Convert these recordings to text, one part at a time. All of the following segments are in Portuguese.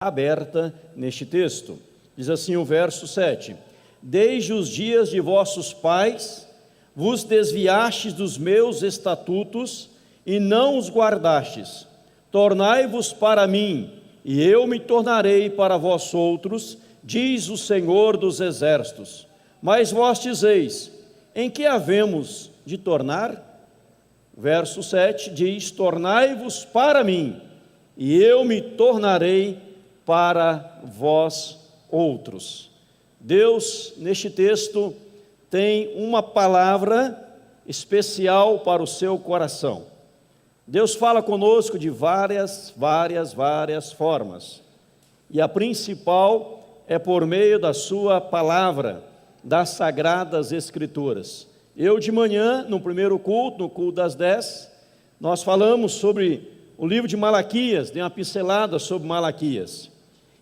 aberta neste texto. Diz assim o verso 7: Desde os dias de vossos pais vos desviastes dos meus estatutos e não os guardastes. Tornai-vos para mim, e eu me tornarei para vós outros, diz o Senhor dos Exércitos. Mas vós dizeis: em que havemos de tornar? Verso 7 diz: tornai-vos para mim, e eu me tornarei para vós outros. Deus, neste texto, tem uma palavra especial para o seu coração. Deus fala conosco de várias formas. E a principal é por meio da sua palavra, das Sagradas Escrituras. Eu de manhã, no primeiro culto, no culto das 10, nós falamos sobre o livro de Malaquias, dei uma pincelada sobre Malaquias.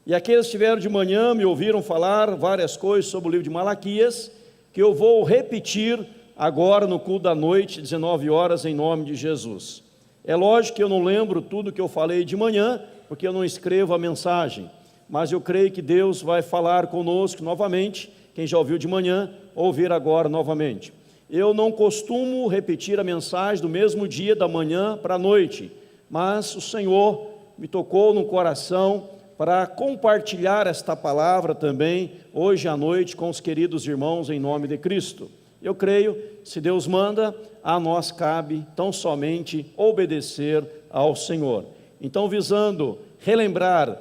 E aqueles que estiveram de manhã me ouviram falar várias coisas sobre o livro de Malaquias, que eu vou repetir agora no culto da noite, 19 horas, em nome de Jesus. É lógico que eu não lembro tudo que eu falei de manhã, porque eu não escrevo a mensagem, mas eu creio que Deus vai falar conosco novamente. Quem já ouviu de manhã, ouvir agora novamente. Eu não costumo repetir a mensagem do mesmo dia, da manhã para a noite, mas o Senhor me tocou no coração para compartilhar esta palavra também, hoje à noite, com os queridos irmãos, em nome de Cristo. Eu creio, se Deus manda, a nós cabe tão somente obedecer ao Senhor. Então, visando relembrar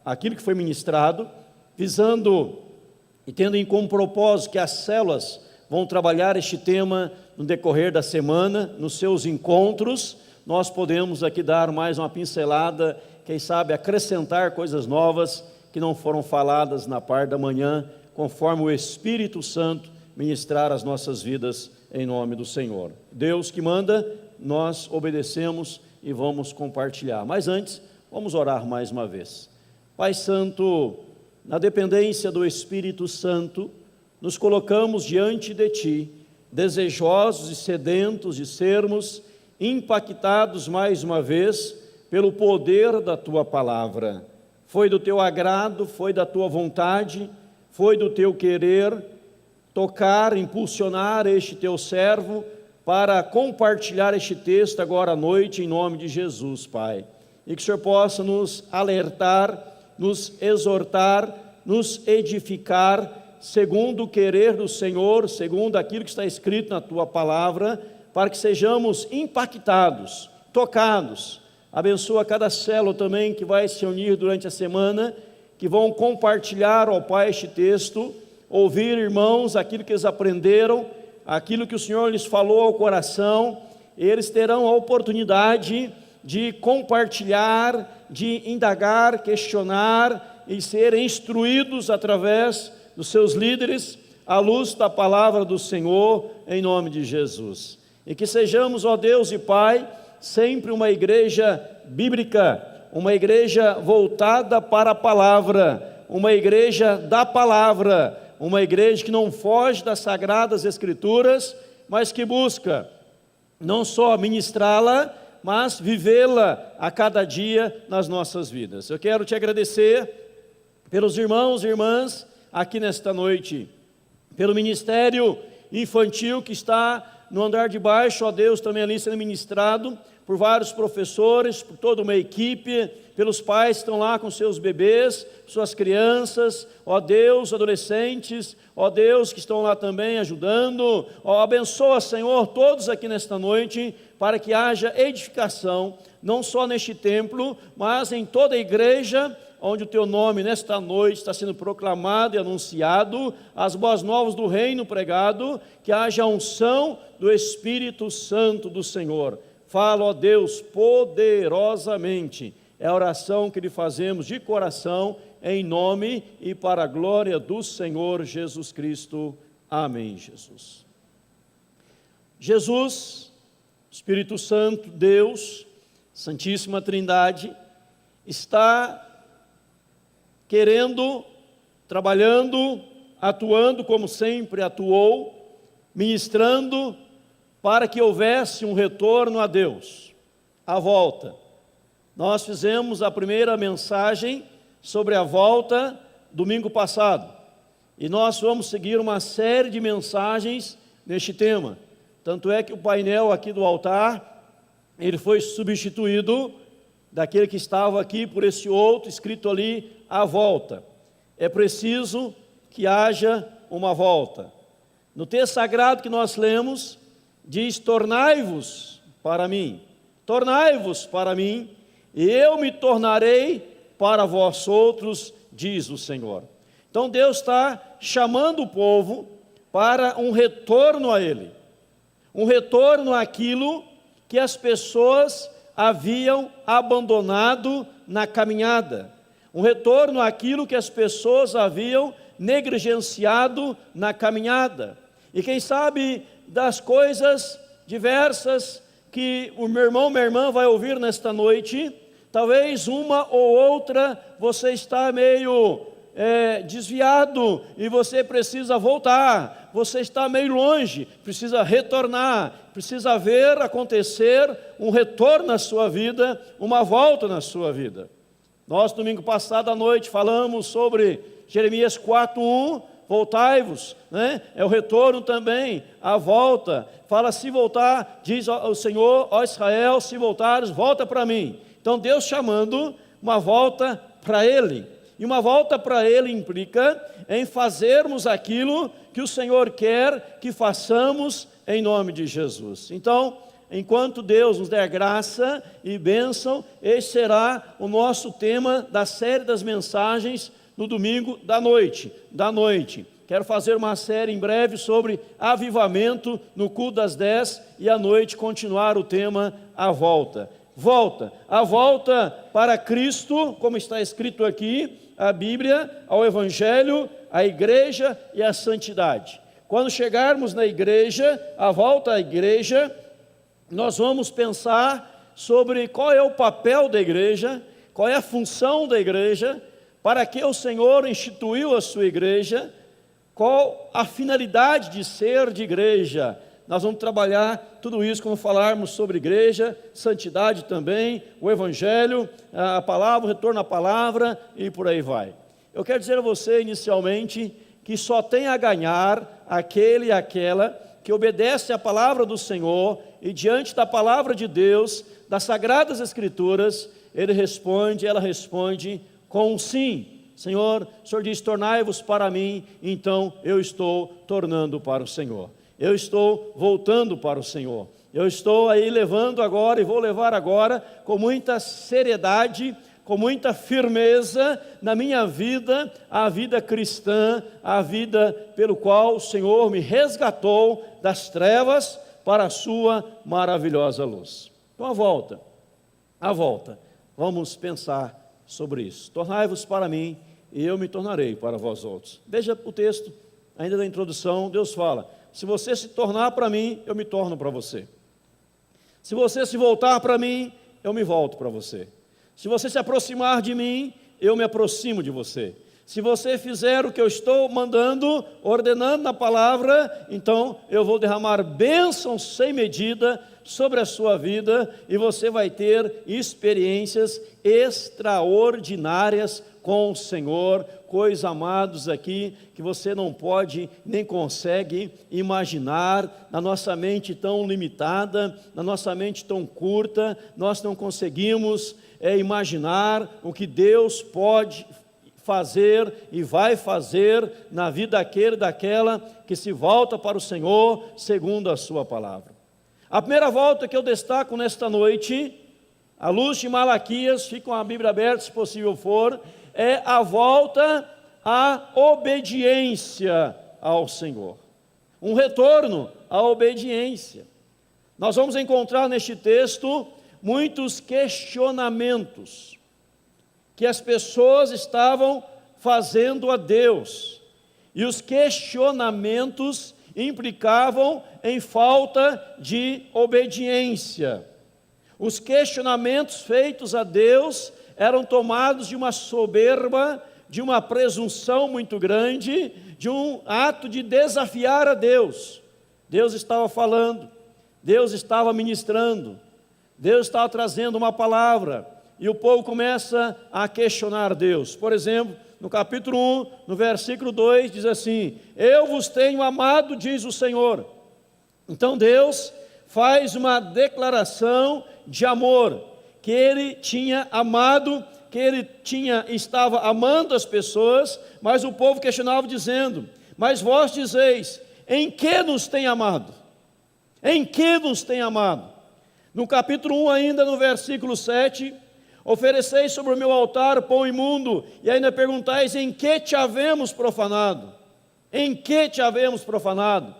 aquilo que foi ministrado, visando e tendo em como propósito que as células vão trabalhar este tema no decorrer da semana, nos seus encontros, nós podemos aqui dar mais uma pincelada, quem sabe acrescentar coisas novas que não foram faladas na parte da manhã, conforme o Espírito Santo ministrar as nossas vidas em nome do Senhor. Deus que manda, nós obedecemos e vamos compartilhar. Mas antes, vamos orar mais uma vez. Pai Santo, na dependência do Espírito Santo, nos colocamos diante de Ti, desejosos e sedentos de sermos impactados mais uma vez pelo poder da Tua palavra. Foi do Teu agrado, foi da Tua vontade, foi do Teu querer tocar, impulsionar este Teu servo para compartilhar este texto agora à noite em nome de Jesus, Pai. E que o Senhor possa nos alertar, nos exortar, nos edificar, segundo o querer do Senhor, segundo aquilo que está escrito na Tua palavra, para que sejamos impactados, tocados. Abençoa cada célula também que vai se unir durante a semana, que vão compartilhar, ó Pai, este texto, ouvir, irmãos, aquilo que eles aprenderam, aquilo que o Senhor lhes falou ao coração. Eles terão a oportunidade de compartilhar, de indagar, questionar e serem instruídos através dos seus líderes, à luz da palavra do Senhor, em nome de Jesus. E que sejamos, ó Deus e Pai, sempre uma igreja bíblica, uma igreja voltada para a palavra, uma igreja da palavra, uma igreja que não foge das Sagradas Escrituras, mas que busca não só ministrá-la, mas vivê-la a cada dia nas nossas vidas. Eu quero te agradecer pelos irmãos e irmãs aqui nesta noite, pelo ministério infantil que está no andar de baixo, ó Deus, também ali sendo ministrado por vários professores, por toda uma equipe, pelos pais que estão lá com seus bebês, suas crianças, ó Deus, adolescentes, ó Deus, que estão lá também ajudando, ó, abençoa, Senhor, todos aqui nesta noite, para que haja edificação, não só neste templo, mas em toda a igreja, onde o Teu nome nesta noite está sendo proclamado e anunciado, as boas novas do reino pregado, que haja a unção do Espírito Santo do Senhor. Fala, ó Deus, poderosamente, é a oração que lhe fazemos de coração, em nome e para a glória do Senhor Jesus Cristo. Amém, Jesus. Jesus, Espírito Santo, Deus, Santíssima Trindade, está querendo, trabalhando, atuando como sempre atuou, ministrando para que houvesse um retorno a Deus, a volta. Nós fizemos a primeira mensagem sobre a volta domingo passado. E nós vamos seguir uma série de mensagens neste tema. Tanto é que o painel aqui do altar, ele foi substituído daquele que estava aqui por esse outro, escrito ali, a volta. É preciso que haja uma volta. No texto sagrado que nós lemos, diz: tornai-vos para mim, e eu me tornarei para vós outros, diz o Senhor. Então Deus está chamando o povo para um retorno a Ele, um retorno àquilo que as pessoas haviam abandonado na caminhada, um retorno àquilo que as pessoas haviam negligenciado na caminhada. E quem sabe das coisas diversas que o meu irmão, minha irmã vai ouvir nesta noite, talvez uma ou outra você está meio desviado e você precisa voltar, você está meio longe, precisa retornar, precisa ver acontecer um retorno na sua vida, uma volta na sua vida. Nós, domingo passado à noite, falamos sobre Jeremias 4:1, voltai-vos, né? É o retorno também, a volta. Fala: se voltar, diz o Senhor, ó Israel, se voltares, volta para mim. Então Deus chamando uma volta para Ele. E uma volta para Ele implica em fazermos aquilo que o Senhor quer que façamos em nome de Jesus. Então, enquanto Deus nos der graça e bênção, esse será o nosso tema da série das mensagens no domingo da noite. Quero fazer uma série em breve sobre avivamento no culto das 10 e à noite continuar o tema a volta. A volta para Cristo, como está escrito aqui, a Bíblia, ao Evangelho, a igreja e a santidade. Quando chegarmos na igreja, a volta à igreja, nós vamos pensar sobre qual é o papel da igreja, qual é a função da igreja, para que o Senhor instituiu a sua igreja, qual a finalidade de ser de igreja. Nós vamos trabalhar tudo isso quando falarmos sobre igreja, santidade também, o Evangelho, a palavra, o retorno à palavra e por aí vai. Eu quero dizer a você inicialmente que só tem a ganhar aquele e aquela que obedece à palavra do Senhor e diante da palavra de Deus, das Sagradas Escrituras, ela responde com um sim. Senhor, o Senhor diz: tornai-vos para mim, então eu estou tornando para o Senhor. Eu estou voltando para o Senhor. Eu estou aí levando agora e vou levar agora com muita seriedade, com muita firmeza na minha vida, a vida cristã, a vida pelo qual o Senhor me resgatou das trevas para a sua maravilhosa luz. Então a volta, vamos pensar sobre isso. Tornai-vos para mim e eu me tornarei para vós outros. Veja o texto, ainda da introdução, Deus fala: se você se tornar para mim, eu me torno para você. Se você se voltar para mim, eu me volto para você. Se você se aproximar de mim, eu me aproximo de você. Se você fizer o que eu estou mandando, ordenando na palavra, então eu vou derramar bênçãos sem medida sobre a sua vida e você vai ter experiências extraordinárias com o Senhor, coisas, amados, aqui que você não pode nem consegue imaginar. Na nossa mente tão limitada, na nossa mente tão curta, nós não conseguimos imaginar o que Deus pode fazer e vai fazer na vida daquele e daquela que se volta para o Senhor segundo a sua palavra. A primeira volta que eu destaco nesta noite, à luz de Malaquias, fique com a Bíblia aberta se possível for, é a volta à obediência ao Senhor. Um retorno à obediência. Nós vamos encontrar neste texto muitos questionamentos que as pessoas estavam fazendo a Deus. E os questionamentos implicavam em falta de obediência. Os questionamentos feitos a Deus eram tomados de uma soberba, de uma presunção muito grande, de um ato de desafiar a Deus. Deus estava falando, Deus estava ministrando, Deus estava trazendo uma palavra, e o povo começa a questionar Deus. Por exemplo, no capítulo 1, no versículo 2, diz assim: eu vos tenho amado, diz o Senhor. Então Deus faz uma declaração de amor, que Ele tinha amado, que Ele estava amando as pessoas, mas o povo questionava dizendo: mas vós dizeis, em que nos tem amado? Em que nos tem amado? No capítulo 1 ainda, no versículo 7, ofereceis sobre o meu altar pão imundo, e ainda perguntais, em que te havemos profanado? Em que te havemos profanado?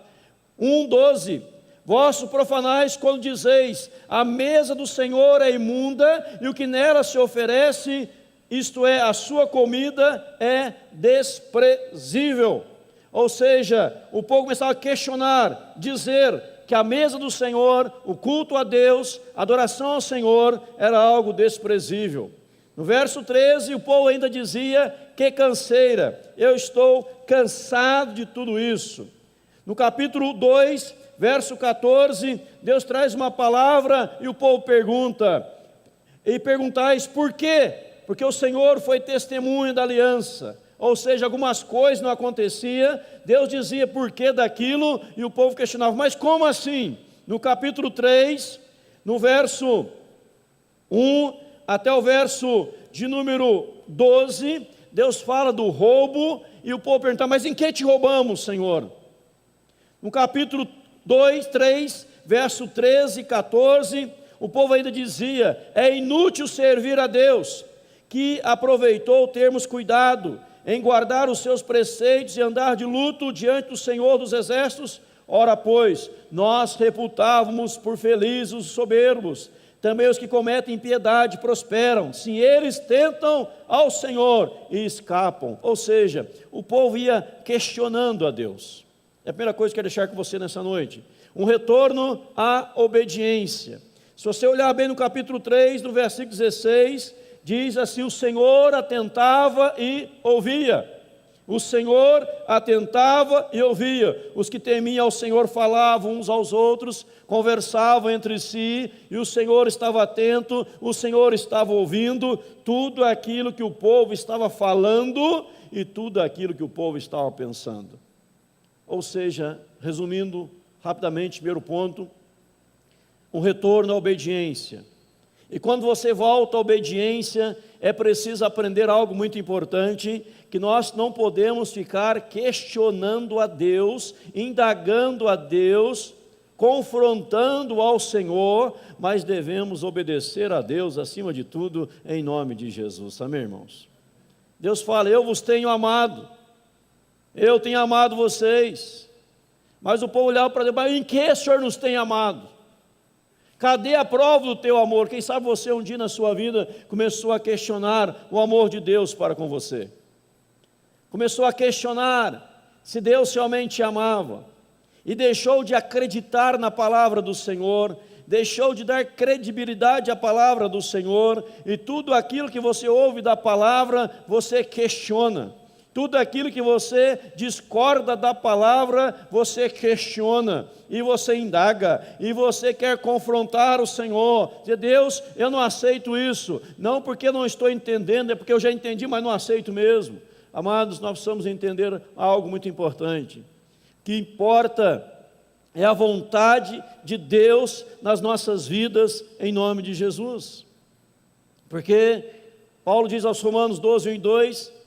1:12, vós profanais quando dizeis, a mesa do Senhor é imunda, e o que nela se oferece, isto é, a sua comida, é desprezível. Ou seja, o povo começava a questionar, dizer que a mesa do Senhor, o culto a Deus, a adoração ao Senhor, era algo desprezível. No verso 13, o povo ainda dizia, que canseira, eu estou cansado de tudo isso. No capítulo 2, verso 14, Deus traz uma palavra e o povo pergunta, e perguntais por quê? Porque o Senhor foi testemunha da aliança. Ou seja, algumas coisas não aconteciam, Deus dizia por que daquilo, e o povo questionava, mas como assim? No capítulo 3, no verso 1 até o verso de número 12, Deus fala do roubo, e o povo pergunta, mas em que te roubamos, Senhor? No capítulo 2, 3, verso 13 e 14, o povo ainda dizia, é inútil servir a Deus, que aproveitou termos cuidado em guardar os seus preceitos e andar de luto diante do Senhor dos Exércitos. Ora, pois, nós reputávamos por felizes os soberbos, também os que cometem impiedade prosperam, sim, eles tentam ao Senhor e escapam. Ou seja, o povo ia questionando a Deus. É a primeira coisa que eu quero deixar com você nessa noite, um retorno à obediência. Se você olhar bem no capítulo 3, no versículo 16, diz assim, o Senhor atentava e ouvia. O Senhor atentava e ouvia. Os que temiam ao Senhor falavam uns aos outros, conversavam entre si, e o Senhor estava atento, o Senhor estava ouvindo tudo aquilo que o povo estava falando e tudo aquilo que o povo estava pensando. Ou seja, resumindo rapidamente, primeiro ponto, um retorno à obediência. E quando você volta à obediência, é preciso aprender algo muito importante, que nós não podemos ficar questionando a Deus, indagando a Deus, confrontando ao Senhor, mas devemos obedecer a Deus acima de tudo, em nome de Jesus. Amém, irmãos? Deus fala, eu vos tenho amado, eu tenho amado vocês, mas o povo olhava para Deus, mas em que o Senhor nos tem amado? Cadê a prova do teu amor? Quem sabe você um dia na sua vida começou a questionar o amor de Deus para com você. Começou a questionar se Deus realmente te amava. E deixou de acreditar na palavra do Senhor, deixou de dar credibilidade à palavra do Senhor, e tudo aquilo que você ouve da palavra, você questiona. Tudo aquilo que você discorda da palavra, você questiona, e você indaga, e você quer confrontar o Senhor, dizer, Deus, eu não aceito isso, não porque eu não estou entendendo, é porque eu já entendi, mas não aceito mesmo. Amados, nós precisamos entender algo muito importante, que importa é a vontade de Deus nas nossas vidas, em nome de Jesus, porque Paulo diz aos Romanos 12, 1 e 2,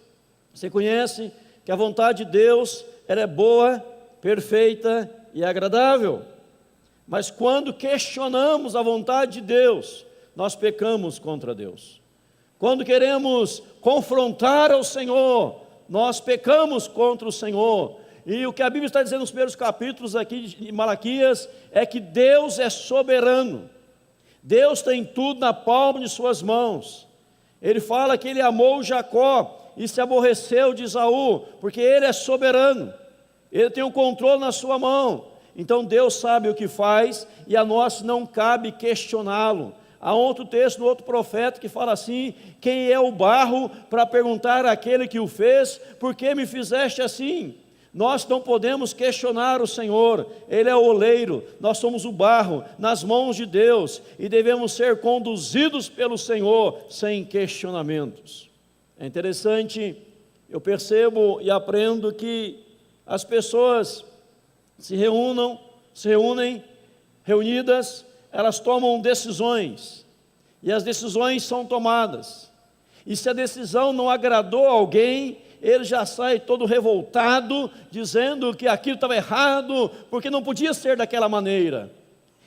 você conhece que a vontade de Deus ela é boa, perfeita e agradável. Mas quando questionamos a vontade de Deus, nós pecamos contra Deus. Quando queremos confrontar ao Senhor, nós pecamos contra o Senhor. E o que a Bíblia está dizendo nos primeiros capítulos aqui de Malaquias é que Deus é soberano. Deus tem tudo na palma de suas mãos. Ele fala que Ele amou Jacó e se aborreceu de Esaú, porque Ele é soberano, Ele tem o controle na sua mão, então Deus sabe o que faz, e a nós não cabe questioná-lo. Há outro texto, outro profeta que fala assim, quem é o barro para perguntar àquele que o fez, por que me fizeste assim? Nós não podemos questionar o Senhor, Ele é o oleiro, nós somos o barro nas mãos de Deus e devemos ser conduzidos pelo Senhor sem questionamentos. É interessante, eu percebo e aprendo que as pessoas se reúnem, reunidas, elas tomam decisões e as decisões são tomadas. E se a decisão não agradou a alguém, ele já sai todo revoltado, dizendo que aquilo estava errado, porque não podia ser daquela maneira.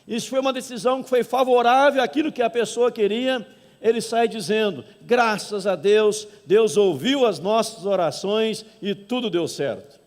Isso foi uma decisão que foi favorável àquilo que a pessoa queria, ele sai dizendo, graças a Deus, Deus ouviu as nossas orações e tudo deu certo.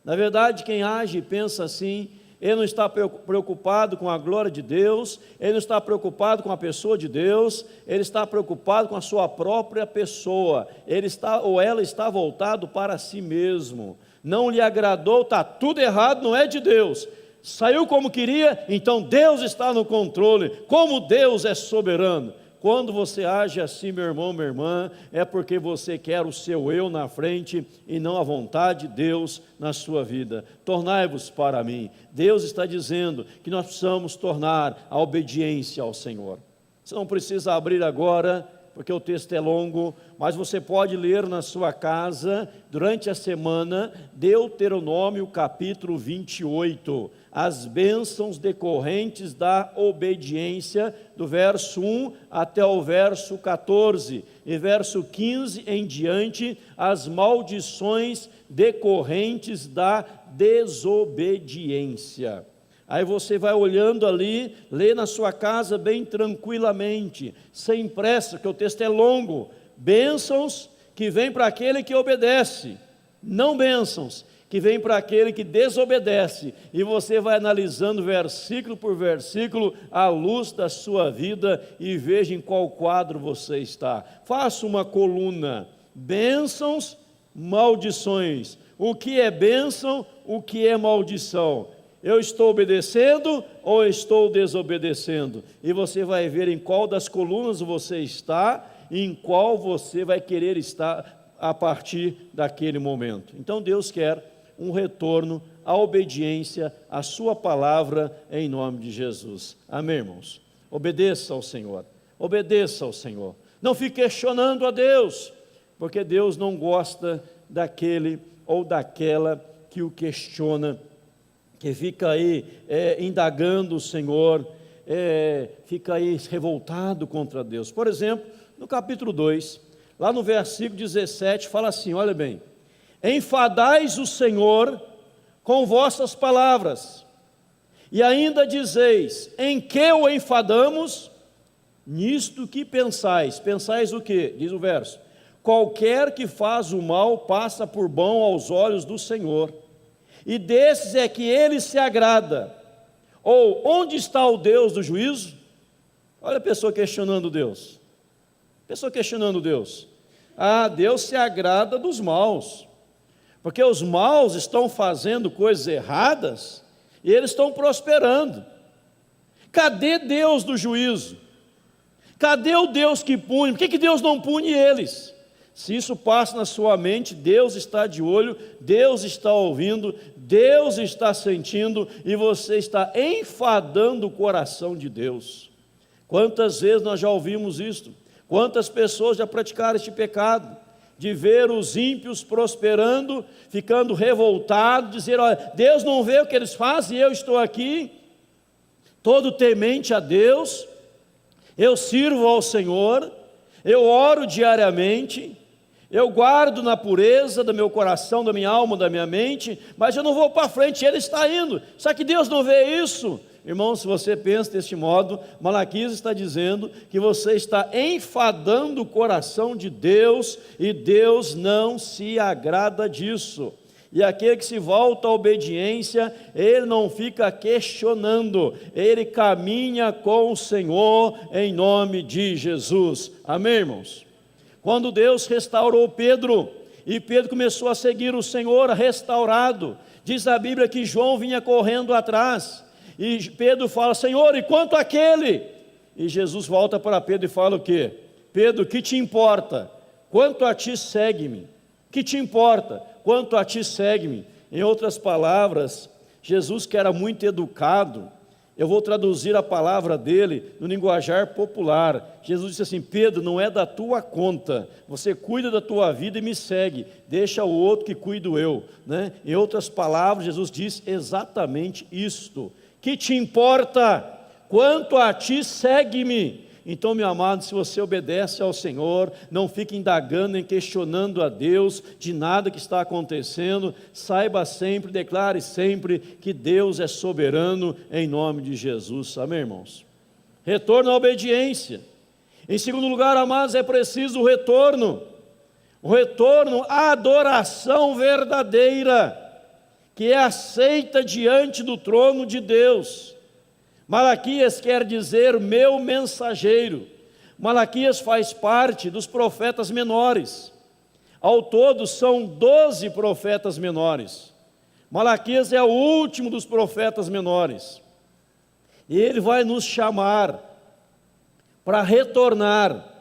Na verdade, quem age e pensa assim, ele não está preocupado com a glória de Deus, ele não está preocupado com a pessoa de Deus, ele está preocupado com a sua própria pessoa, ela está voltado para si mesmo, não lhe agradou, está tudo errado, não é de Deus, saiu como queria, então Deus está no controle, como Deus é soberano. Quando você age assim, meu irmão, minha irmã, é porque você quer o seu eu na frente e não a vontade de Deus na sua vida. Tornai-vos para mim. Deus está dizendo que nós precisamos tornar a obediência ao Senhor. Você não precisa abrir agora, porque o texto é longo, mas você pode ler na sua casa, durante a semana, Deuteronômio capítulo 28, as bênçãos decorrentes da obediência, do verso 1 até o verso 14, e verso 15 em diante, as maldições decorrentes da desobediência. Aí você vai olhando ali, lê na sua casa bem tranquilamente, sem pressa, porque o texto é longo. Bênçãos que vêm para aquele que obedece, não bênçãos que vêm para aquele que desobedece. E você vai analisando versículo por versículo à luz da sua vida e veja em qual quadro você está. Faça uma coluna, bênçãos, maldições. O que é bênção, o que é maldição? Eu estou obedecendo ou estou desobedecendo? E você vai ver em qual das colunas você está e em qual você vai querer estar a partir daquele momento. Então Deus quer um retorno à obediência à sua palavra em nome de Jesus. Amém, irmãos? Obedeça ao Senhor, obedeça ao Senhor. Não fique questionando a Deus, porque Deus não gosta daquele ou daquela que o questiona, que fica aí indagando o Senhor, fica aí revoltado contra Deus. Por exemplo, no capítulo 2, lá no versículo 17, fala assim, olha bem, enfadais o Senhor com vossas palavras, e ainda dizeis, em que o enfadamos? Nisto que pensais. Pensais o quê? Diz o verso, qualquer que faz o mal passa por bom aos olhos do Senhor, e desses é que ele se agrada. Ou, onde está o Deus do juízo? Olha a pessoa questionando Deus. Pessoa questionando Deus. Ah, Deus se agrada dos maus, porque os maus estão fazendo coisas erradas e eles estão prosperando. Cadê Deus do juízo? Cadê o Deus que pune? Por que Deus não pune eles? Se isso passa na sua mente, Deus está de olho, Deus está ouvindo, Deus está sentindo e você está enfadando o coração de Deus. Quantas vezes nós já ouvimos isto? Quantas pessoas já praticaram este pecado? De ver os ímpios prosperando, ficando revoltados, dizer, olha, Deus não vê o que eles fazem e eu estou aqui, todo temente a Deus, eu sirvo ao Senhor, eu oro diariamente, eu guardo na pureza do meu coração, da minha alma, da minha mente, mas eu não vou para frente, ele está indo. Só que Deus não vê isso. Irmão, se você pensa deste modo, Malaquias está dizendo que você está enfadando o coração de Deus e Deus não se agrada disso. E aquele que se volta à obediência, ele não fica questionando, ele caminha com o Senhor em nome de Jesus. Amém, irmãos? Quando Deus restaurou Pedro, e Pedro começou a seguir o Senhor restaurado, diz a Bíblia que João vinha correndo atrás, e Pedro fala, Senhor, e quanto àquele? E Jesus volta para Pedro e fala o quê? Pedro, que te importa? Quanto a ti, segue-me. Que te importa? Quanto a ti, segue-me. Em outras palavras, Jesus, que era muito educado, eu vou traduzir a palavra dele no linguajar popular. Jesus disse assim: Pedro, não é da tua conta, você cuida da tua vida e me segue, deixa o outro que cuido eu, né? Em outras palavras, Jesus diz exatamente isto: que te importa? Quanto a ti, segue-me. Então, meu amado, se você obedece ao Senhor, não fique indagando nem questionando a Deus de nada que está acontecendo, saiba sempre, declare sempre que Deus é soberano, em nome de Jesus, amém, irmãos? Retorno à obediência. Em segundo lugar, amados, é preciso o retorno à adoração verdadeira, que é aceita diante do trono de Deus. Malaquias quer dizer meu mensageiro. Malaquias faz parte dos profetas menores. Ao todo são 12 profetas menores. Malaquias é o último dos profetas menores. E ele vai nos chamar para retornar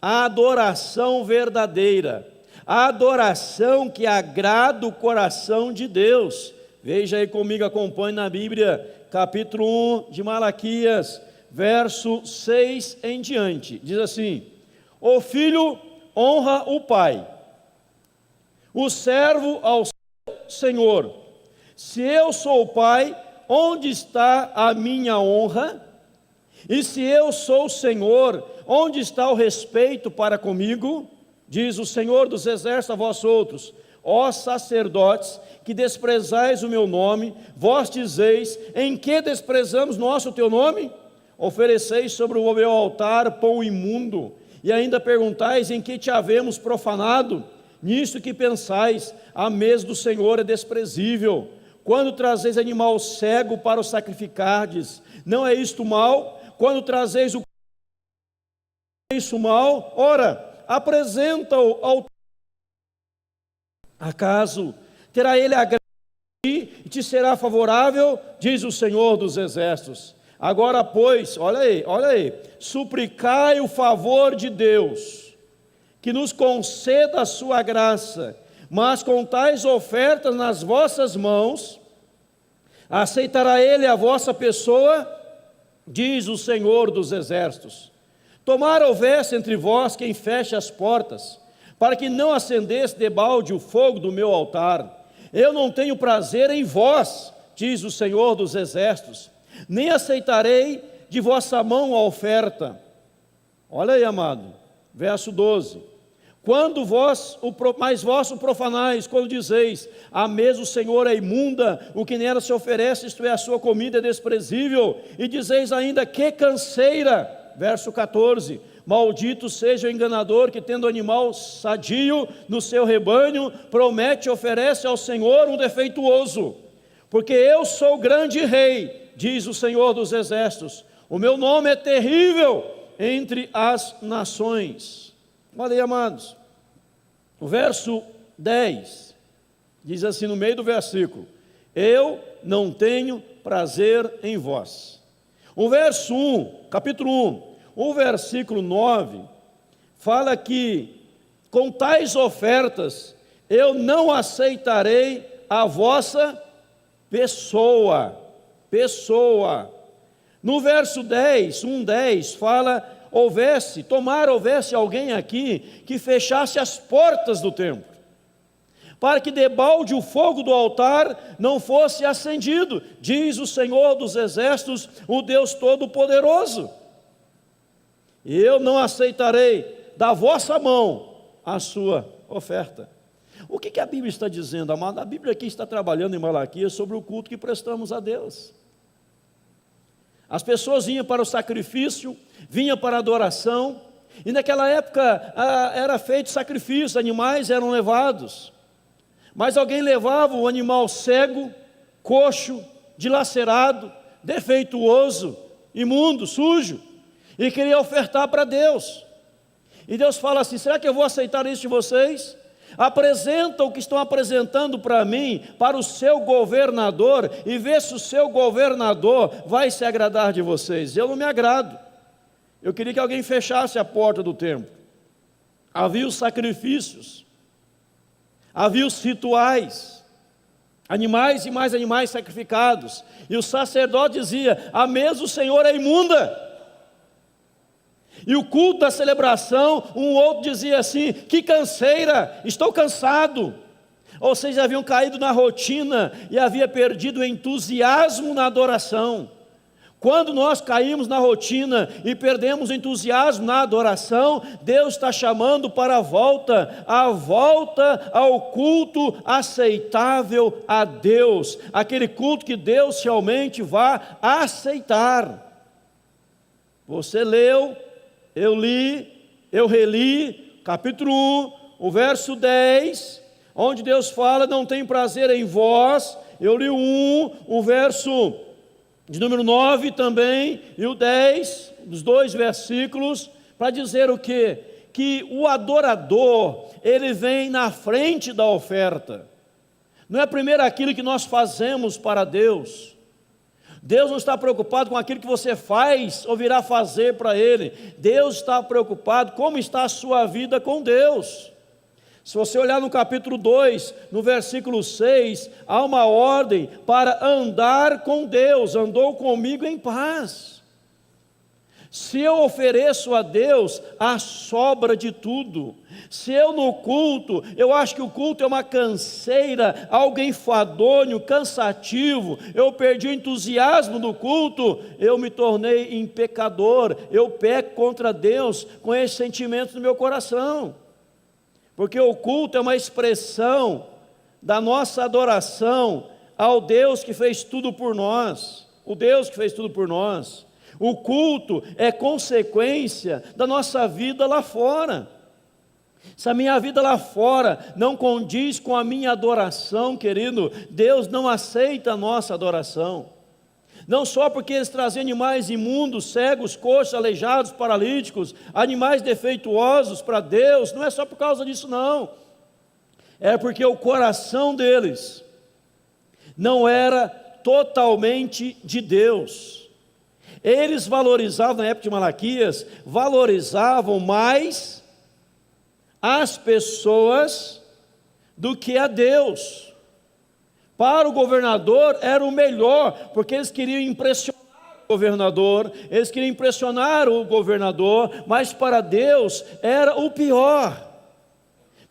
à adoração verdadeira, a adoração que agrada o coração de Deus. Veja aí comigo, acompanhe na Bíblia, capítulo 1 de Malaquias, verso 6 em diante, diz assim: o filho honra o pai, o servo ao seu senhor. Se eu sou o pai, onde está a minha honra? E se eu sou o Senhor, onde está o respeito para comigo? Diz o Senhor dos exércitos a vós outros: ó sacerdotes, que desprezais o meu nome, vós dizeis: em que desprezamos nós o teu nome? Ofereceis sobre o meu altar pão imundo, e ainda perguntais: em que te havemos profanado? Nisto que pensais, a mesa do Senhor é desprezível. Quando trazeis animal cego para o sacrificardes, não é isto mal? Quando trazeis o é isso mal? Ora, apresenta-o ao. Acaso terá ele a graça de ti e te será favorável? Diz o Senhor dos exércitos. Agora, pois, olha aí, suplicai o favor de Deus, que nos conceda a sua graça, mas com tais ofertas nas vossas mãos, aceitará ele a vossa pessoa? Diz o Senhor dos exércitos. Tomara houvesse entre vós quem feche as portas, para que não acendesse debalde o fogo do meu altar. Eu não tenho prazer em vós, diz o Senhor dos exércitos, nem aceitarei de vossa mão a oferta. Olha aí, amado, verso 12. Quando vós o profanais, quando dizeis: a mesa do Senhor é imunda, o que nela se oferece, isto é, a sua comida é desprezível, e dizeis ainda: que canseira. Verso 14. Maldito seja o enganador que, tendo animal sadio no seu rebanho, promete e oferece ao Senhor um defeituoso. Porque eu sou grande rei, diz o Senhor dos exércitos, o meu nome é terrível entre as nações. Olha aí, amados, o verso 10 diz assim, no meio do versículo: eu não tenho prazer em vós. O verso 1, capítulo 1, o versículo 9, fala que com tais ofertas eu não aceitarei a vossa pessoa. No verso 10, 1:10, fala: houvesse alguém aqui que fechasse as portas do templo, para que debalde o fogo do altar não fosse acendido, diz o Senhor dos exércitos, o Deus Todo-Poderoso. Eu não aceitarei da vossa mão a sua oferta. O que a Bíblia está dizendo, amado? A Bíblia aqui está trabalhando em Malaquias sobre o culto que prestamos a Deus. As pessoas vinham para o sacrifício, vinham para a adoração, e naquela época era feito sacrifício, animais eram levados. Mas alguém levava o animal cego, coxo, dilacerado, defeituoso, imundo, sujo, e queria ofertar para Deus. E Deus fala assim: será que eu vou aceitar isso de vocês? Apresenta o que estão apresentando para mim, para o seu governador, e vê se o seu governador vai se agradar de vocês. Eu não me agrado. Eu queria que alguém fechasse a porta do templo. Havia os sacrifícios, havia os rituais, animais e mais animais sacrificados. E o sacerdote dizia: a mesa do Senhor é imunda. E o culto da celebração, um outro dizia assim: que canseira, estou cansado. Ou seja, haviam caído na rotina e havia perdido o entusiasmo na adoração. Quando nós caímos na rotina e perdemos o entusiasmo na adoração, Deus está chamando para a volta ao culto aceitável a Deus, aquele culto que Deus realmente vai aceitar. Você leu, eu li, eu reli, capítulo 1, o verso 10, onde Deus fala: não tem prazer em vós. Eu li o verso de número 9 também, e o 10, os dois versículos, para dizer o quê? Que o adorador, ele vem na frente da oferta. Não é primeiro aquilo que nós fazemos para Deus. Deus não está preocupado com aquilo que você faz ou virá fazer para Ele. Deus está preocupado como está a sua vida com Deus. Se você olhar no capítulo 2, no versículo 6, há uma ordem para andar com Deus: andou comigo em paz. Se eu ofereço a Deus a sobra de tudo, se eu no culto, eu acho que o culto é uma canseira, algo enfadonho, cansativo, eu perdi o entusiasmo do culto, eu me tornei em pecador, eu peco contra Deus com esse sentimento no meu coração. Porque o culto é uma expressão da nossa adoração ao Deus que fez tudo por nós, o Deus que fez tudo por nós. O culto é consequência da nossa vida lá fora. Se a minha vida lá fora não condiz com a minha adoração, querido, Deus não aceita a nossa adoração. Não só porque eles traziam animais imundos, cegos, coxos, aleijados, paralíticos, animais defeituosos para Deus, não é só por causa disso não. É porque o coração deles não era totalmente de Deus. Eles valorizavam, na época de Malaquias, valorizavam mais as pessoas do que a Deus. Para o governador era o melhor, porque eles queriam impressionar o governador, mas para Deus era o pior.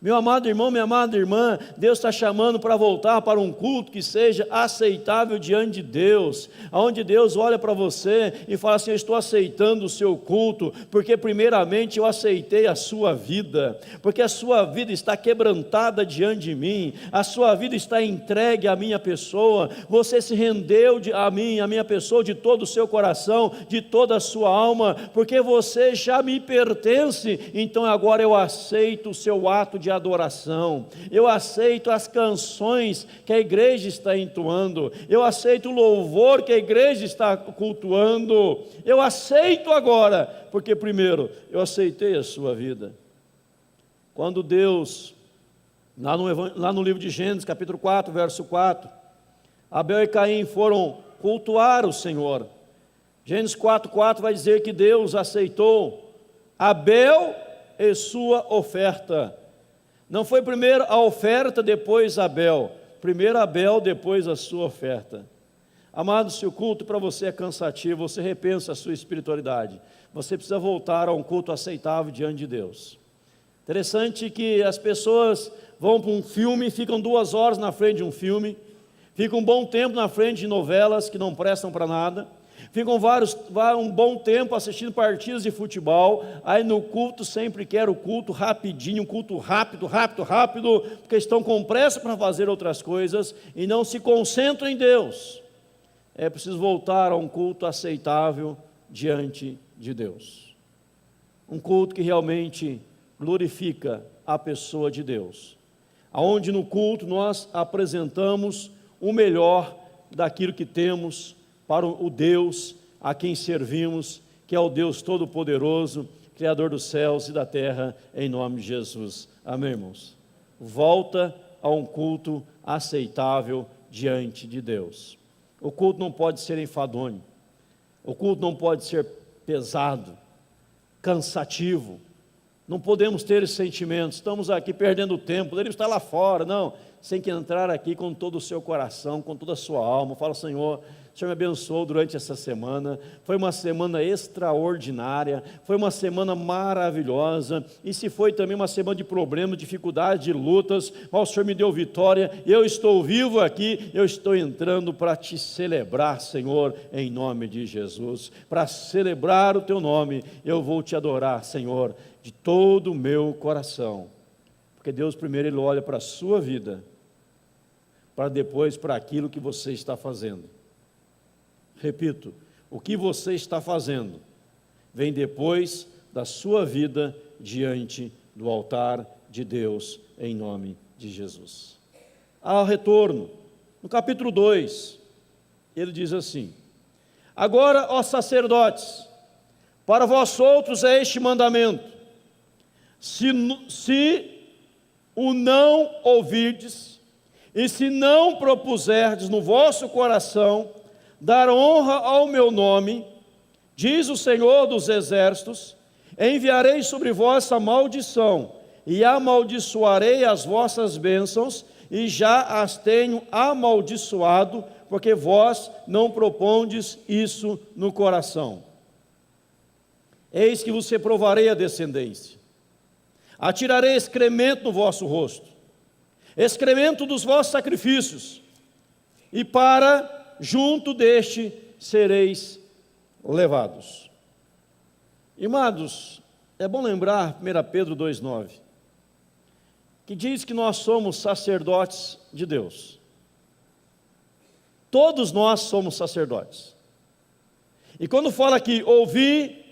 Meu amado irmão, minha amada irmã, Deus está chamando para voltar para um culto que seja aceitável diante de Deus, onde Deus olha para você e fala assim: eu estou aceitando o seu culto, porque primeiramente eu aceitei a sua vida, porque a sua vida está quebrantada diante de mim, a sua vida está entregue à minha pessoa, você se rendeu a mim, a minha pessoa, de todo o seu coração, de toda a sua alma, porque você já me pertence, então agora eu aceito o seu ato de adoração, eu aceito as canções que a igreja está entoando, eu aceito o louvor que a igreja está cultuando, eu aceito agora, porque primeiro eu aceitei a sua vida. Quando Deus, lá no livro de Gênesis, capítulo 4, verso 4, Abel e Caim foram cultuar o Senhor. Gênesis 4:4 vai dizer que Deus aceitou Abel e sua oferta. Não foi primeiro a oferta, depois Abel. Primeiro Abel, depois a sua oferta. Amado, se o culto para você é cansativo, você repensa a sua espiritualidade. Você precisa voltar a um culto aceitável diante de Deus. Interessante que as pessoas vão para um filme, ficam 2 horas na frente de um filme, ficam um bom tempo na frente de novelas que não prestam para nada, ficam um bom tempo assistindo partidas de futebol, aí no culto sempre quer o culto rapidinho, um culto rápido, porque estão com pressa para fazer outras coisas e não se concentram em Deus. É preciso voltar a um culto aceitável diante de Deus. Um culto que realmente glorifica a pessoa de Deus. Aonde no culto nós apresentamos o melhor daquilo que temos para o Deus a quem servimos, que é o Deus Todo-Poderoso, Criador dos céus e da terra, em nome de Jesus. Amém, irmãos? Volta a um culto aceitável diante de Deus. O culto não pode ser enfadonho, o culto não pode ser pesado, cansativo. Não podemos ter esse sentimento, estamos aqui perdendo tempo, poderíamos estar lá fora. Não, você tem que entrar aqui com todo o seu coração, com toda a sua alma. Fala: Senhor, o Senhor me abençoou durante essa semana, foi uma semana extraordinária, foi uma semana maravilhosa, e se foi também uma semana de problemas, dificuldades, de lutas, mas o Senhor me deu vitória, eu estou vivo aqui, eu estou entrando para te celebrar, Senhor, em nome de Jesus. Para celebrar o teu nome, eu vou te adorar, Senhor, de todo o meu coração, porque Deus primeiro Ele olha para a sua vida, para depois para aquilo que você está fazendo. Repito, o que você está fazendo vem depois da sua vida diante do altar de Deus, em nome de Jesus. Ao retorno, no capítulo 2, ele diz assim: agora, ó sacerdotes, para vós outros é este mandamento: se o não ouvirdes, e se não propuserdes no vosso coração dar honra ao meu nome, diz o Senhor dos exércitos, enviarei sobre vós essa maldição, e amaldiçoarei as vossas bênçãos, e já as tenho amaldiçoado, porque vós não propondes isso no coração. Eis que vos reprovarei a descendência, atirarei excremento no vosso rosto, excremento dos vossos sacrifícios, e para junto deste sereis levados. Amados, é bom lembrar 1 Pedro 2,9, que diz que nós somos sacerdotes de Deus. Todos nós somos sacerdotes. E quando fala aqui, ouvi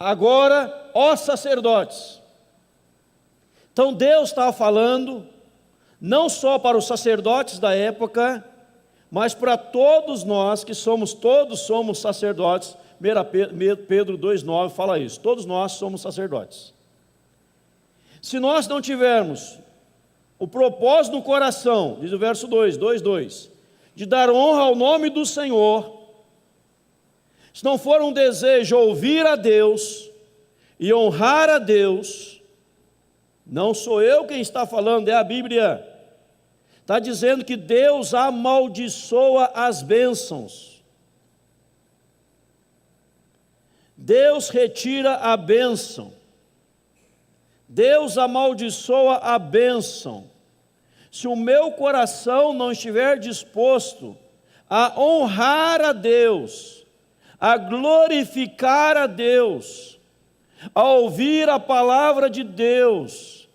agora, ó sacerdotes, então Deus estava falando não só para os sacerdotes da época, mas para todos nós que todos somos sacerdotes. 1 Pedro 2,9 fala isso, todos nós somos sacerdotes. Se nós não tivermos o propósito no coração, diz o verso 2:2, de dar honra ao nome do Senhor, se não for um desejo ouvir a Deus e honrar a Deus, não sou eu quem está falando, é a Bíblia. Está dizendo que Deus amaldiçoa as bênçãos. Deus retira a bênção. Deus amaldiçoa a bênção. Se o meu coração não estiver disposto a honrar a Deus, a glorificar a Deus, a ouvir a palavra de Deus,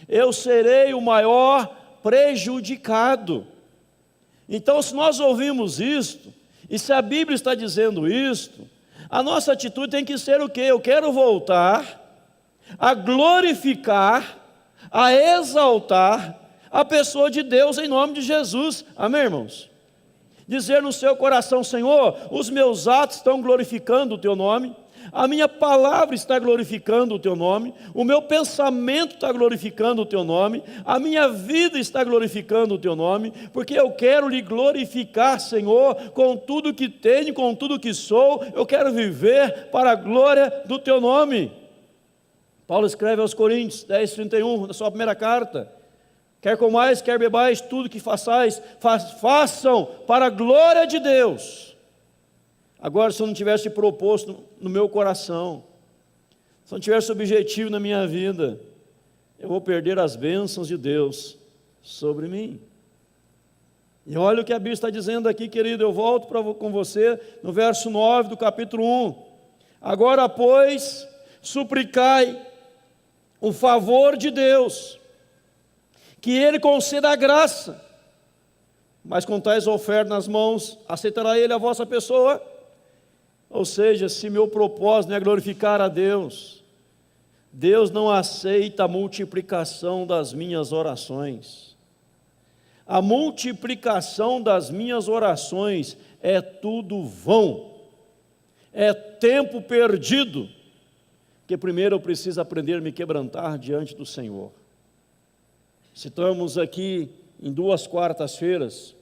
eu serei o maior prejudicado. Então, se nós ouvimos isto, e se a Bíblia está dizendo isto, a nossa atitude tem que ser o quê? Eu quero voltar a glorificar, a exaltar a pessoa de Deus em nome de Jesus. Amém, irmãos? Dizer no seu coração: Senhor, os meus atos estão glorificando o teu nome, a minha palavra está glorificando o teu nome, o meu pensamento está glorificando o teu nome, a minha vida está glorificando o teu nome, porque eu quero lhe glorificar, Senhor, com tudo que tenho, com tudo que sou. Eu quero viver para a glória do teu nome. Paulo escreve aos Coríntios 10:31, na sua primeira carta: quer comais, quer bebais, tudo que façais, façam para a glória de Deus. Agora, se eu não tivesse proposto no meu coração, se eu não tivesse objetivo na minha vida, eu vou perder as bênçãos de Deus sobre mim. E olha o que a Bíblia está dizendo aqui, querido. Eu volto com você no verso 9 do capítulo 1. Agora, pois, suplicai o favor de Deus, que Ele conceda a graça, mas com tais ofertas nas mãos, aceitará Ele a vossa pessoa. Ou seja, se meu propósito não é glorificar a Deus, Deus não aceita a multiplicação das minhas orações. A multiplicação das minhas orações é tudo vão, é tempo perdido, porque primeiro eu preciso aprender a me quebrantar diante do Senhor. Citamos aqui em 2 quartas-feiras,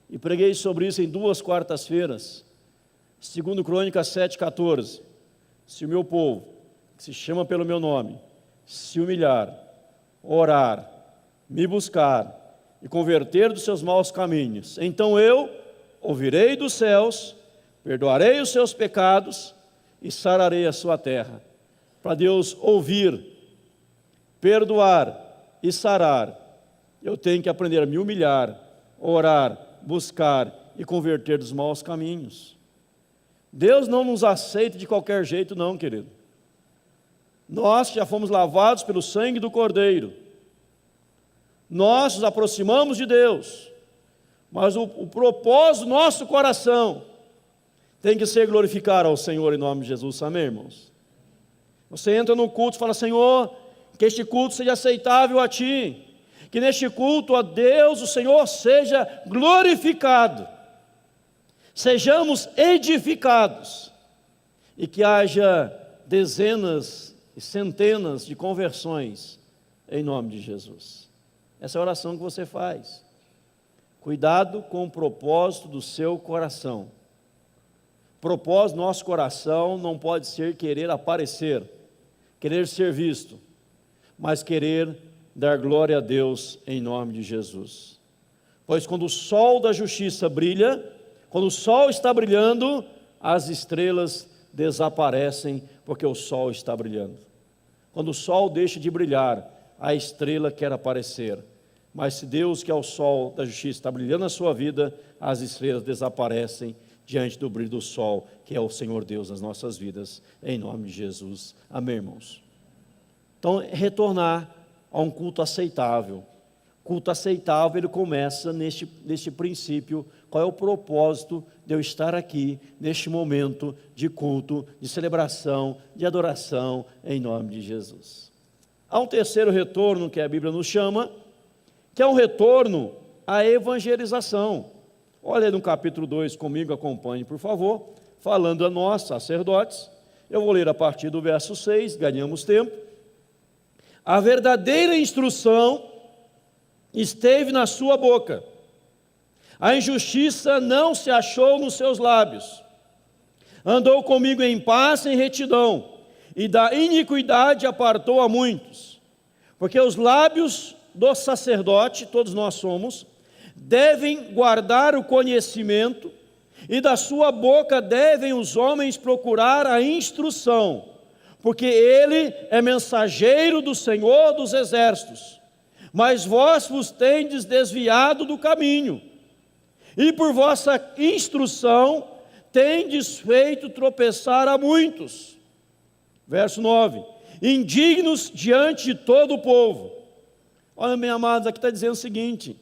e preguei sobre isso em 2 quartas-feiras, 2 Crônicas 7:14, se o meu povo, que se chama pelo meu nome, se humilhar, orar, me buscar e converter dos seus maus caminhos, então eu ouvirei dos céus, perdoarei os seus pecados e sararei a sua terra. Para Deus ouvir, perdoar e sarar, eu tenho que aprender a me humilhar, orar, buscar e converter dos maus caminhos. Deus não nos aceita de qualquer jeito não, querido. Nós já fomos lavados pelo sangue do Cordeiro, nós nos aproximamos de Deus, mas o propósito do nosso coração tem que ser glorificar ao Senhor em nome de Jesus, amém, irmãos? Você entra no culto e fala: Senhor, que este culto seja aceitável a Ti, que neste culto a Deus, o Senhor, seja glorificado, sejamos edificados, e que haja dezenas e centenas de conversões em nome de Jesus. Essa é a oração que você faz. Cuidado com o propósito do seu coração. Propósito do nosso coração não pode ser querer aparecer, querer ser visto, mas querer dar glória a Deus em nome de Jesus. Pois quando o sol da justiça brilha, quando o sol está brilhando, as estrelas desaparecem, porque o sol está brilhando. Quando o sol deixa de brilhar, a estrela quer aparecer. Mas se Deus, que é o sol da justiça, está brilhando na sua vida, as estrelas desaparecem diante do brilho do sol, que é o Senhor Deus nas nossas vidas, em nome de Jesus. Amém, irmãos? Então, retornar a um culto aceitável. Culto aceitável, ele começa neste princípio. Qual é o propósito de eu estar aqui, neste momento de culto, de celebração, de adoração, em nome de Jesus. Há um terceiro retorno que a Bíblia nos chama, que é um retorno à evangelização. Olha no capítulo 2 comigo, acompanhe por favor, falando a nós, sacerdotes. Eu vou ler a partir do verso 6, ganhamos tempo. A verdadeira instrução esteve na sua boca, a injustiça não se achou nos seus lábios. Andou comigo em paz e em retidão, e da iniquidade apartou a muitos. Porque os lábios do sacerdote, todos nós somos, devem guardar o conhecimento, e da sua boca devem os homens procurar a instrução, porque ele é mensageiro do Senhor dos exércitos. Mas vós vos tendes desviado do caminho, e por vossa instrução tendes feito tropeçar a muitos. Verso 9: indignos diante de todo o povo. Olha, meus amados, aqui está dizendo o seguinte,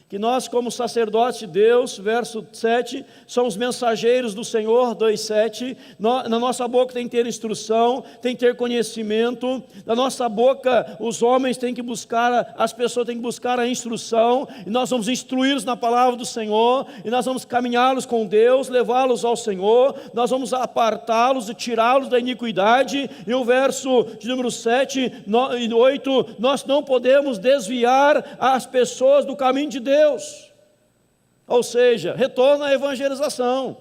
que nós como sacerdotes de Deus, verso 7, somos mensageiros do Senhor, 2,7, na nossa boca tem que ter instrução, tem que ter conhecimento, na nossa boca os homens têm que buscar, as pessoas têm que buscar a instrução, e nós vamos instruí-los na palavra do Senhor, e nós vamos caminhá-los com Deus, levá-los ao Senhor, nós vamos apartá-los e tirá-los da iniquidade, e o verso de número 7 e 8, nós não podemos desviar as pessoas do caminho de Deus. Ou seja, retorna à evangelização.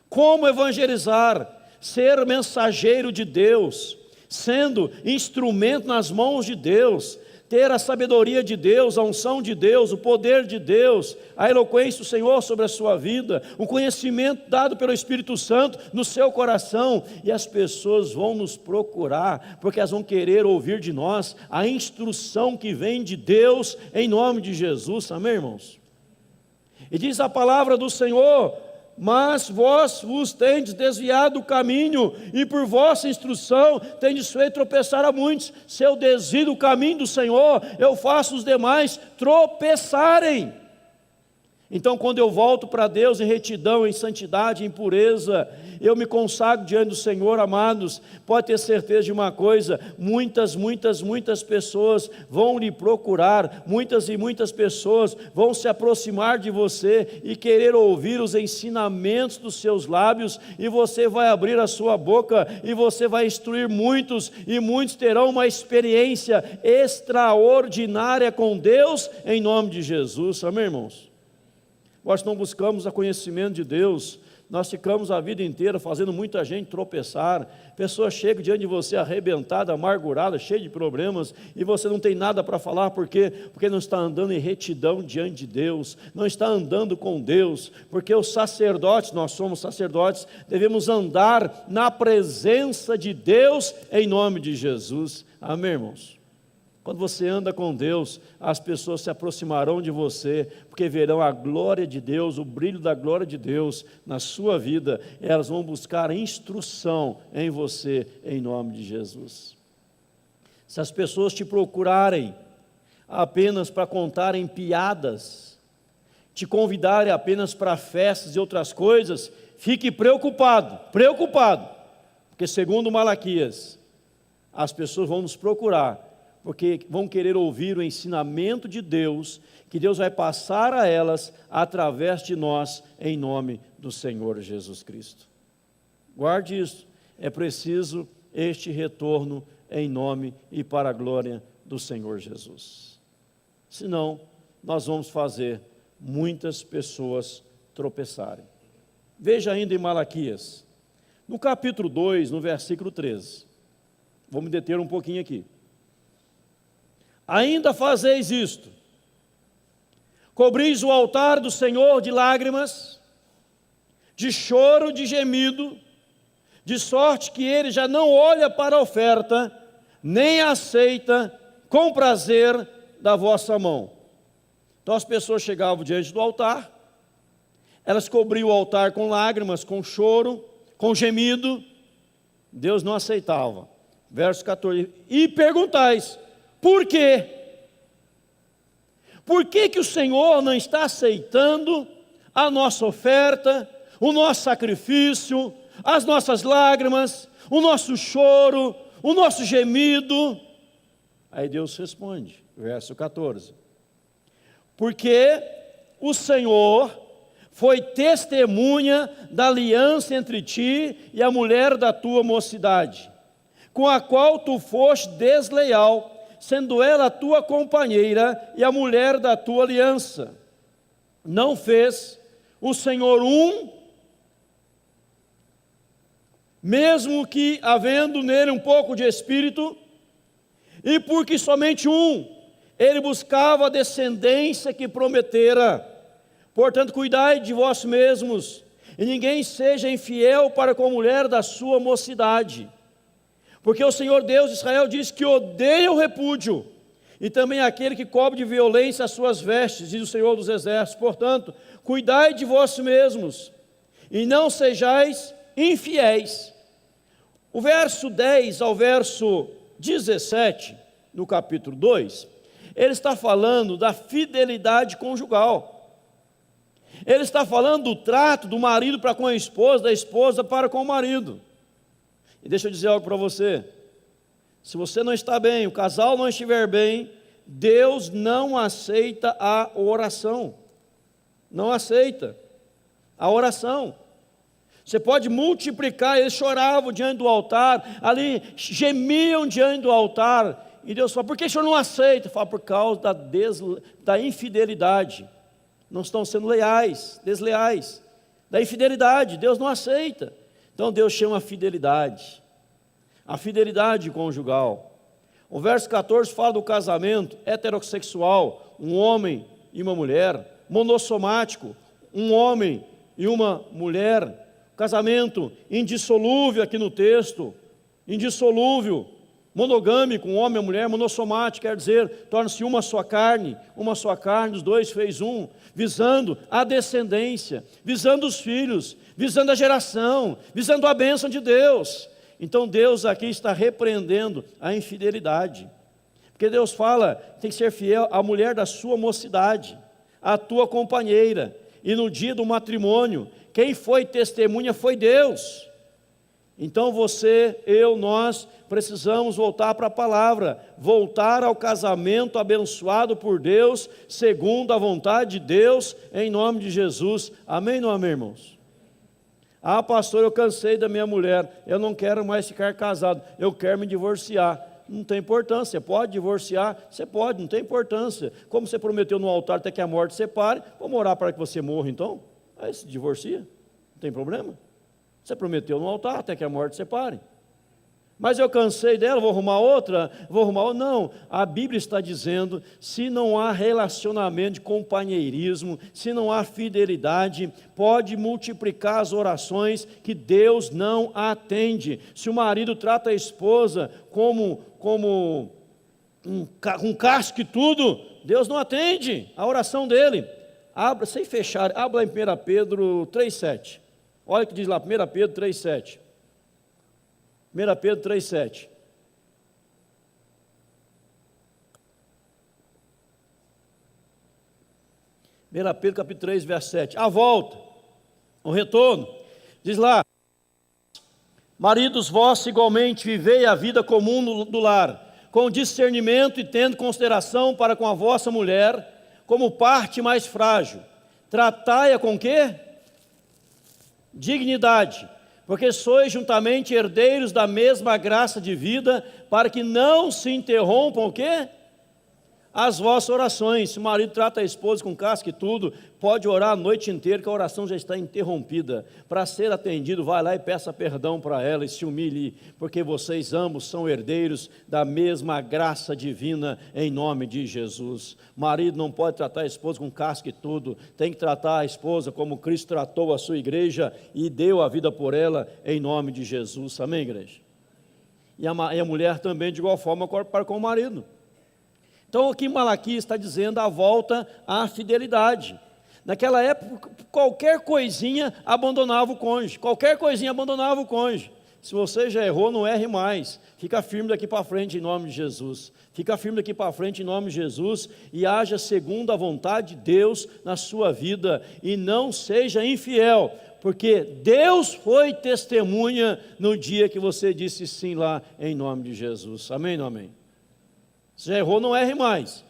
Como evangelizar? Ser mensageiro de Deus, sendo instrumento nas mãos de Deus, ter a sabedoria de Deus, a unção de Deus, o poder de Deus, a eloquência do Senhor sobre a sua vida, o conhecimento dado pelo Espírito Santo no seu coração, e as pessoas vão nos procurar, porque elas vão querer ouvir de nós a instrução que vem de Deus, em nome de Jesus, amém, irmãos? E diz a palavra do Senhor: mas vós vos tendes desviado do caminho, e por vossa instrução tendes feito tropeçar a muitos. Se eu desvio do caminho do Senhor, eu faço os demais tropeçarem. Então, quando eu volto para Deus em retidão, em santidade, em pureza, eu me consagro diante do Senhor, amados, pode ter certeza de uma coisa: muitas pessoas vão lhe procurar, muitas e muitas pessoas vão se aproximar de você e querer ouvir os ensinamentos dos seus lábios, e você vai abrir a sua boca e você vai instruir muitos, e muitos terão uma experiência extraordinária com Deus, em nome de Jesus, amém, irmãos? Nós não buscamos o conhecimento de Deus nós ficamos a vida inteira fazendo muita gente tropeçar. Pessoa chega diante de você arrebentada, amargurada, cheia de problemas, e você não tem nada para falar, por quê? Porque não está andando em retidão diante de Deus, não está andando com Deus, porque os sacerdotes, nós somos sacerdotes, devemos andar na presença de Deus em nome de Jesus. Amém, irmãos? Quando você anda com Deus, as pessoas se aproximarão de você, porque verão a glória de Deus, o brilho da glória de Deus na sua vida. Elas vão buscar instrução em você, em nome de Jesus. Se as pessoas te procurarem apenas para contarem piadas, te convidarem apenas para festas e outras coisas, fique preocupado, porque segundo Malaquias, as pessoas vão nos procurar, porque vão querer ouvir o ensinamento de Deus, que Deus vai passar a elas através de nós, em nome do Senhor Jesus Cristo. Guarde isso, é preciso este retorno em nome e para a glória do Senhor Jesus. Senão, nós vamos fazer muitas pessoas tropeçarem. Veja ainda em Malaquias, no capítulo 2, no versículo 13. Vou me deter um pouquinho aqui. Ainda fazeis isto, cobris o altar do Senhor de lágrimas, de choro, de gemido, de sorte que ele já não olha para a oferta, nem aceita com prazer da vossa mão. Então as pessoas chegavam diante do altar, elas cobriam o altar com lágrimas, com choro, com gemido, Deus não aceitava. Verso 14, e perguntais, por quê? Por que que o Senhor não está aceitando a nossa oferta, o nosso sacrifício, as nossas lágrimas, o nosso choro, o nosso gemido? Aí Deus responde, verso 14. Porque o Senhor foi testemunha da aliança entre ti e a mulher da tua mocidade, com a qual tu foste desleal, sendo ela a tua companheira e a mulher da tua aliança. Não fez o Senhor mesmo que havendo nele um pouco de espírito, e porque somente ele buscava a descendência que prometera. Portanto, cuidai de vós mesmos, e ninguém seja infiel para com a mulher da sua mocidade. Porque o Senhor Deus de Israel diz que odeia o repúdio, e também aquele que cobre de violência as suas vestes, diz o Senhor dos Exércitos. Portanto, cuidai de vós mesmos, e não sejais infiéis. O verso 10 ao verso 17, no capítulo 2, ele está falando da fidelidade conjugal. Ele está falando do trato do marido para com a esposa, da esposa para com o marido. E deixa eu dizer algo para você, se você não está bem, o casal não estiver bem, Deus não aceita a oração, não aceita a oração. Você pode multiplicar, eles choravam diante do altar, ali gemiam diante do altar, e Deus fala, por que o Senhor não aceita? Fala, por causa da infidelidade, não estão sendo desleais, da infidelidade, Deus não aceita. Então Deus chama a fidelidade conjugal. O verso 14 fala do casamento heterossexual, um homem e uma mulher, monossomático, um homem e uma mulher, casamento indissolúvel aqui no texto, indissolúvel, monogâmico, um homem e uma mulher, monossomático, quer dizer, torna-se uma só carne, os dois fez um, visando a descendência, visando os filhos, visando a geração, visando a bênção de Deus. Então Deus aqui está repreendendo a infidelidade, porque Deus fala, tem que ser fiel à mulher da sua mocidade, à tua companheira, e no dia do matrimônio, quem foi testemunha foi Deus. Então você, nós precisamos voltar para a palavra, voltar ao casamento abençoado por Deus, segundo a vontade de Deus, em nome de Jesus. Amém ou não amém, irmãos? Ah, pastor, eu cansei da minha mulher, eu não quero mais ficar casado, eu quero me divorciar. Não tem importância, você pode divorciar? Você pode, não tem importância. Como você prometeu no altar até que a morte separe, vamos orar para que você morra então? Aí se divorcia, Não tem problema. Você prometeu no altar até que a morte separe. Mas eu cansei dela, vou arrumar outra. Não, a Bíblia está dizendo, se não há relacionamento de companheirismo, se não há fidelidade, pode multiplicar as orações que Deus não atende. Se o marido trata a esposa como um casco e tudo, Deus não atende a oração dele. Abra, sem fechar, abra em 1 Pedro 3,7. Olha o que diz lá, 1 Pedro 3,7. 1 Pedro 3,7. Pedro capítulo 3, verso 7. A volta, o retorno, diz lá: maridos vossos igualmente vivei a vida comum do lar, com discernimento e tendo consideração para com a vossa mulher, como parte mais frágil. Tratai-a com quê? Dignidade, porque sois juntamente herdeiros da mesma graça de vida, para que não se interrompam o quê? As vossas orações. Se o marido trata a esposa com casca e tudo, pode orar a noite inteira que a oração já está interrompida. Para ser atendido, vai lá e peça perdão para ela e se humilhe, porque vocês ambos são herdeiros da mesma graça divina, em nome de Jesus. Marido não pode tratar a esposa com casca e tudo, tem que tratar a esposa como Cristo tratou a sua igreja e deu a vida por ela, em nome de Jesus. Amém, igreja? E a mulher também de igual forma para com o marido. Então aqui Malaquias está dizendo a volta à fidelidade. Naquela época, qualquer coisinha abandonava o cônjuge, Se você já errou, não erre mais. Fica firme daqui para frente em nome de Jesus. E haja segundo a vontade de Deus na sua vida. E não seja infiel, porque Deus foi testemunha no dia que você disse sim lá em nome de Jesus. Amém, não amém? Se já errou, não erre mais.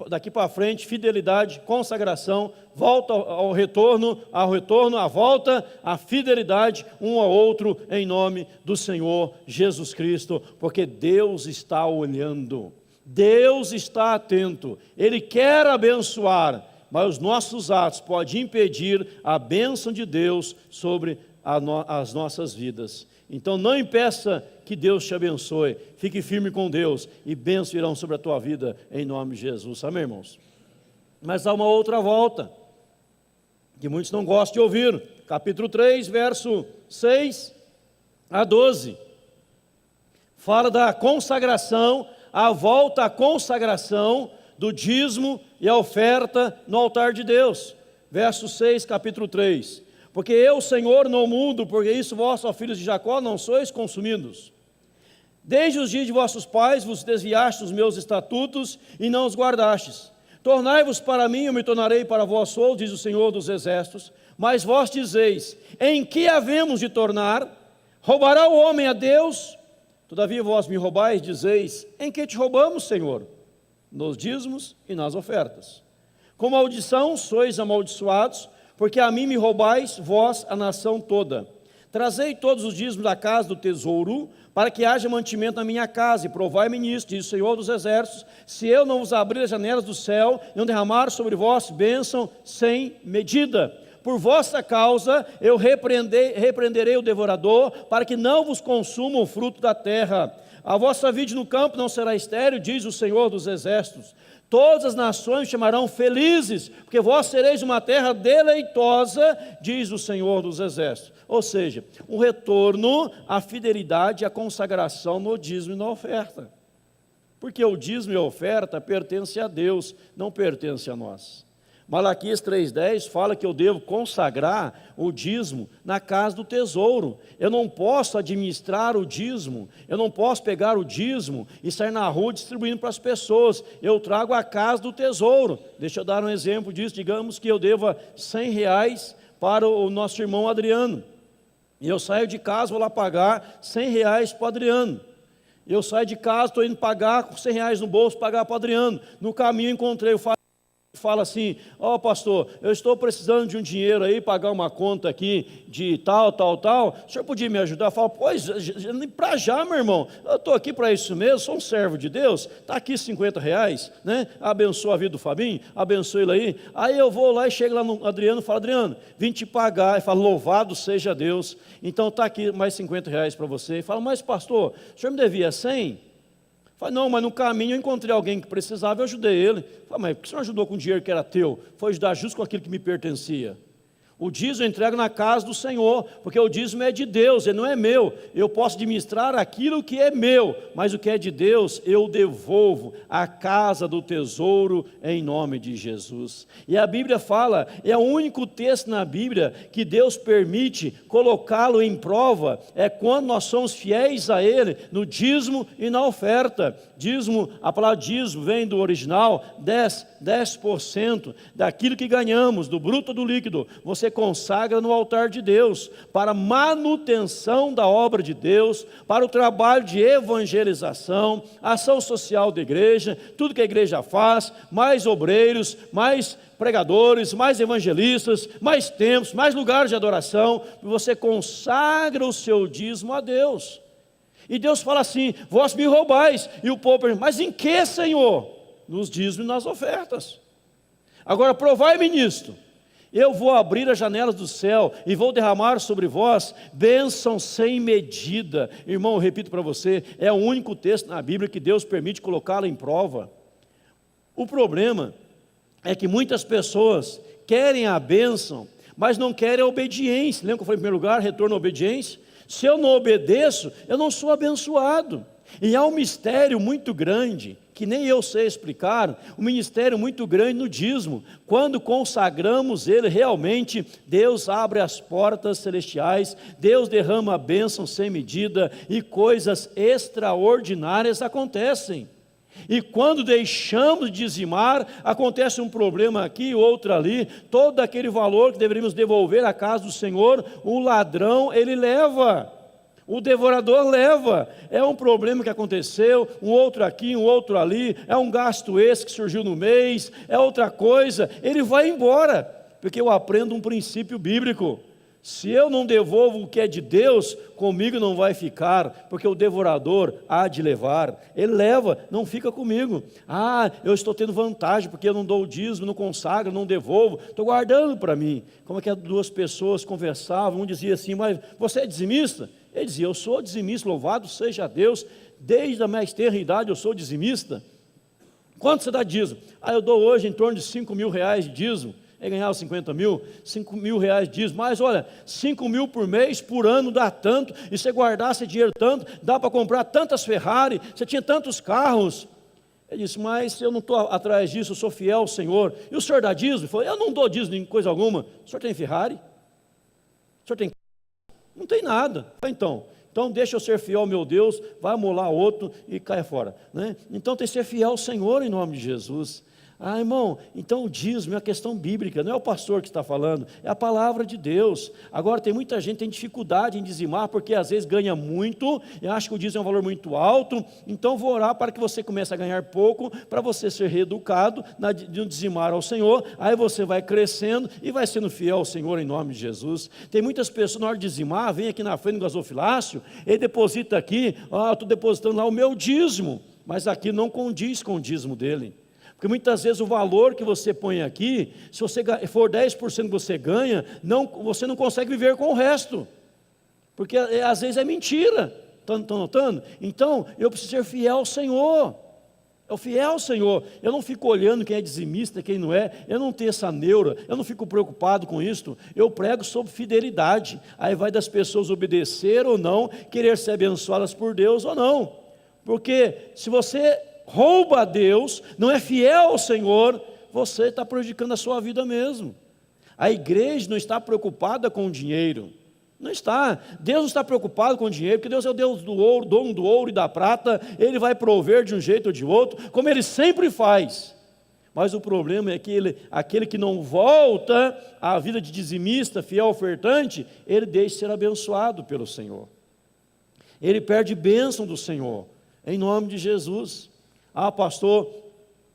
Daqui para frente, fidelidade, consagração, volta ao retorno, a volta, a fidelidade um ao outro, em nome do Senhor Jesus Cristo, porque Deus está olhando, Deus está atento, Ele quer abençoar, mas os nossos atos podem impedir a bênção de Deus sobre as nossas vidas. Então não impeça que Deus te abençoe, fique firme com Deus e bênçãos virão sobre a tua vida em nome de Jesus, amém, irmãos? Mas há uma outra volta, que muitos não gostam de ouvir, capítulo 3, verso 6 a 12, fala da consagração, a volta à consagração do dízimo e a oferta no altar de Deus, verso 6, capítulo 3, porque eu, Senhor, não mudo, porque isso vós, ó filhos de Jacó, não sois consumidos. Desde os dias de vossos pais vos desviastes dos meus estatutos e não os guardastes. Tornai-vos para mim, eu me tornarei para vós sou, diz o Senhor dos Exércitos. Mas vós dizeis, em que havemos de tornar? Roubará o homem a Deus? Todavia vós me roubais, dizeis, em que te roubamos, Senhor? Nos dízimos e nas ofertas. Com maldição sois amaldiçoados, porque a mim me roubais, vós, a nação toda. Trazei todos os dízimos da casa do tesouro, para que haja mantimento na minha casa, e provai-me nisto, diz o Senhor dos Exércitos, se eu não vos abrir as janelas do céu, e não derramar sobre vós bênção sem medida. Por vossa causa eu repreenderei o devorador, para que não vos consuma o fruto da terra. A vossa vide no campo não será estéril, diz o Senhor dos Exércitos. Todas as nações chamarão felizes, porque vós sereis uma terra deleitosa, diz o Senhor dos Exércitos. Ou seja, um retorno à fidelidade e à consagração no dízimo e na oferta. Porque o dízimo e a oferta pertencem a Deus, não pertencem a nós. Malaquias 3,10 fala que eu devo consagrar o dízimo na casa do tesouro. Eu não posso administrar o dízimo, eu não posso pegar o dízimo e sair na rua distribuindo para as pessoas. Eu trago a casa do tesouro. Deixa eu dar um exemplo disso. Digamos que eu deva R$100 para o nosso irmão Adriano. E eu saio de casa, vou lá pagar R$100 para o Adriano. Eu saio de casa, estou indo pagar com R$100 no bolso, pagar para o Adriano. No caminho encontrei o fala assim: ó, pastor, eu estou precisando de um dinheiro aí, pagar uma conta aqui de tal, o senhor podia me ajudar? Eu falo: pois, para já, meu irmão, eu estou aqui para isso mesmo, sou um servo de Deus, está aqui R$ 50, né? Abençoa a vida do Fabinho, abençoa ele aí eu vou lá e chego lá no Adriano e falo: Adriano, vim te pagar, e falo: louvado seja Deus, então está aqui mais R$ 50 para você. E fala: mas pastor, o senhor me devia 100? Falei: não, mas no caminho eu encontrei alguém que precisava, eu ajudei ele. Falei: mas por que você não ajudou com o dinheiro que era teu? Foi ajudar justo com aquilo que me pertencia. O dízimo eu entrego na casa do Senhor, porque o dízimo é de Deus, ele não é meu. Eu posso administrar aquilo que é meu, mas o que é de Deus eu devolvo à casa do tesouro em nome de Jesus. E a Bíblia fala, é o único texto na Bíblia que Deus permite colocá-lo em prova, é quando nós somos fiéis a Ele no dízimo e na oferta. Dízimo, a palavra dízimo vem do original 10% daquilo que ganhamos, do bruto do líquido, você consagra no altar de Deus, para manutenção da obra de Deus, para o trabalho de evangelização, ação social da igreja, tudo que a igreja faz, mais obreiros, mais pregadores, mais evangelistas, mais templos, mais lugares de adoração, você consagra o seu dízimo a Deus. E Deus fala assim: vós me roubais. E o povo pergunta: mas em que, Senhor? Nos dízimos e nas ofertas. Agora provai-me nisto: eu vou abrir as janelas do céu e vou derramar sobre vós bênção sem medida. Irmão, eu repito para você, é o único texto na Bíblia que Deus permite colocá-la em prova. O problema é que muitas pessoas querem a bênção, mas não querem a obediência. Lembra que eu falei em primeiro lugar, retorno à obediência? Se eu não obedeço, eu não sou abençoado. E há um mistério muito grande, que nem eu sei explicar, um mistério muito grande no dízimo. Quando consagramos ele realmente, Deus abre as portas celestiais, Deus derrama a bênção sem medida, e coisas extraordinárias acontecem. E quando deixamos de dizimar, acontece um problema aqui, outro ali, todo aquele valor que deveríamos devolver à casa do Senhor, o ladrão, ele leva, o devorador leva. É um problema que aconteceu, um outro aqui, um outro ali, é um gasto esse que surgiu no mês, é outra coisa, ele vai embora, porque eu aprendo um princípio bíblico: se eu não devolvo o que é de Deus, comigo não vai ficar, porque o devorador há de levar. Ele leva, não fica comigo. Ah, eu estou tendo vantagem, porque eu não dou o dízimo, não consagro, não devolvo, estou guardando para mim. Como é que duas pessoas conversavam, um dizia assim: mas você é dizimista? Ele dizia: eu sou dizimista, louvado seja Deus, desde a mais tenra idade eu sou dizimista. Quanto você dá de dízimo? Ah, eu dou hoje em torno de R$ 5.000 de dízimo. Ele ganhava 50 mil, R$ 5.000 dízimo, mas olha, 5 mil por mês, por ano dá tanto, e você guardar esse dinheiro tanto, dá para comprar tantas Ferrari, você tinha tantos carros. Ele disse: mas eu não estou atrás disso, eu sou fiel ao Senhor. E o senhor dá dízimo? Ele falou: eu não dou dízimo em coisa alguma. O senhor tem Ferrari? O senhor tem? Não tem nada. Então deixa eu ser fiel ao meu Deus, vai amolar outro e cai fora, né? Então tem que ser fiel ao Senhor em nome de Jesus. Ah, irmão, então o dízimo é uma questão bíblica, não é o pastor que está falando, é a palavra de Deus. Agora tem muita gente que tem dificuldade em dizimar, porque às vezes ganha muito, e acha que o dízimo é um valor muito alto. Então vou orar para que você comece a ganhar pouco, para você ser reeducado de dizimar ao Senhor. Aí você vai crescendo e vai sendo fiel ao Senhor em nome de Jesus. Tem muitas pessoas, na hora de dizimar, vem aqui na frente do gasofilácio, ele deposita aqui: eu estou depositando lá o meu dízimo, mas aqui não condiz com o dízimo dele. Porque muitas vezes o valor que você põe aqui, se você for 10% que você ganha, você não consegue viver com o resto, porque às vezes é mentira. Estão notando? Então eu preciso ser fiel ao Senhor. É o fiel ao Senhor. Eu não fico olhando quem é dizimista, quem não é. Eu não tenho essa neura, eu não fico preocupado com isso. Eu prego sobre fidelidade. Aí vai das pessoas obedecer ou não, querer ser abençoadas por Deus ou não. Porque se você rouba a Deus, não é fiel ao Senhor, você está prejudicando a sua vida mesmo. A igreja não está preocupada com o dinheiro, não está. Deus não está preocupado com o dinheiro, porque Deus é o Deus do ouro, dono do ouro e da prata. Ele vai prover de um jeito ou de outro, como Ele sempre faz. Mas o problema é que aquele que não volta à vida de dizimista, fiel ofertante, ele deixa de ser abençoado pelo Senhor. Ele perde bênção do Senhor, em nome de Jesus. Ah, pastor,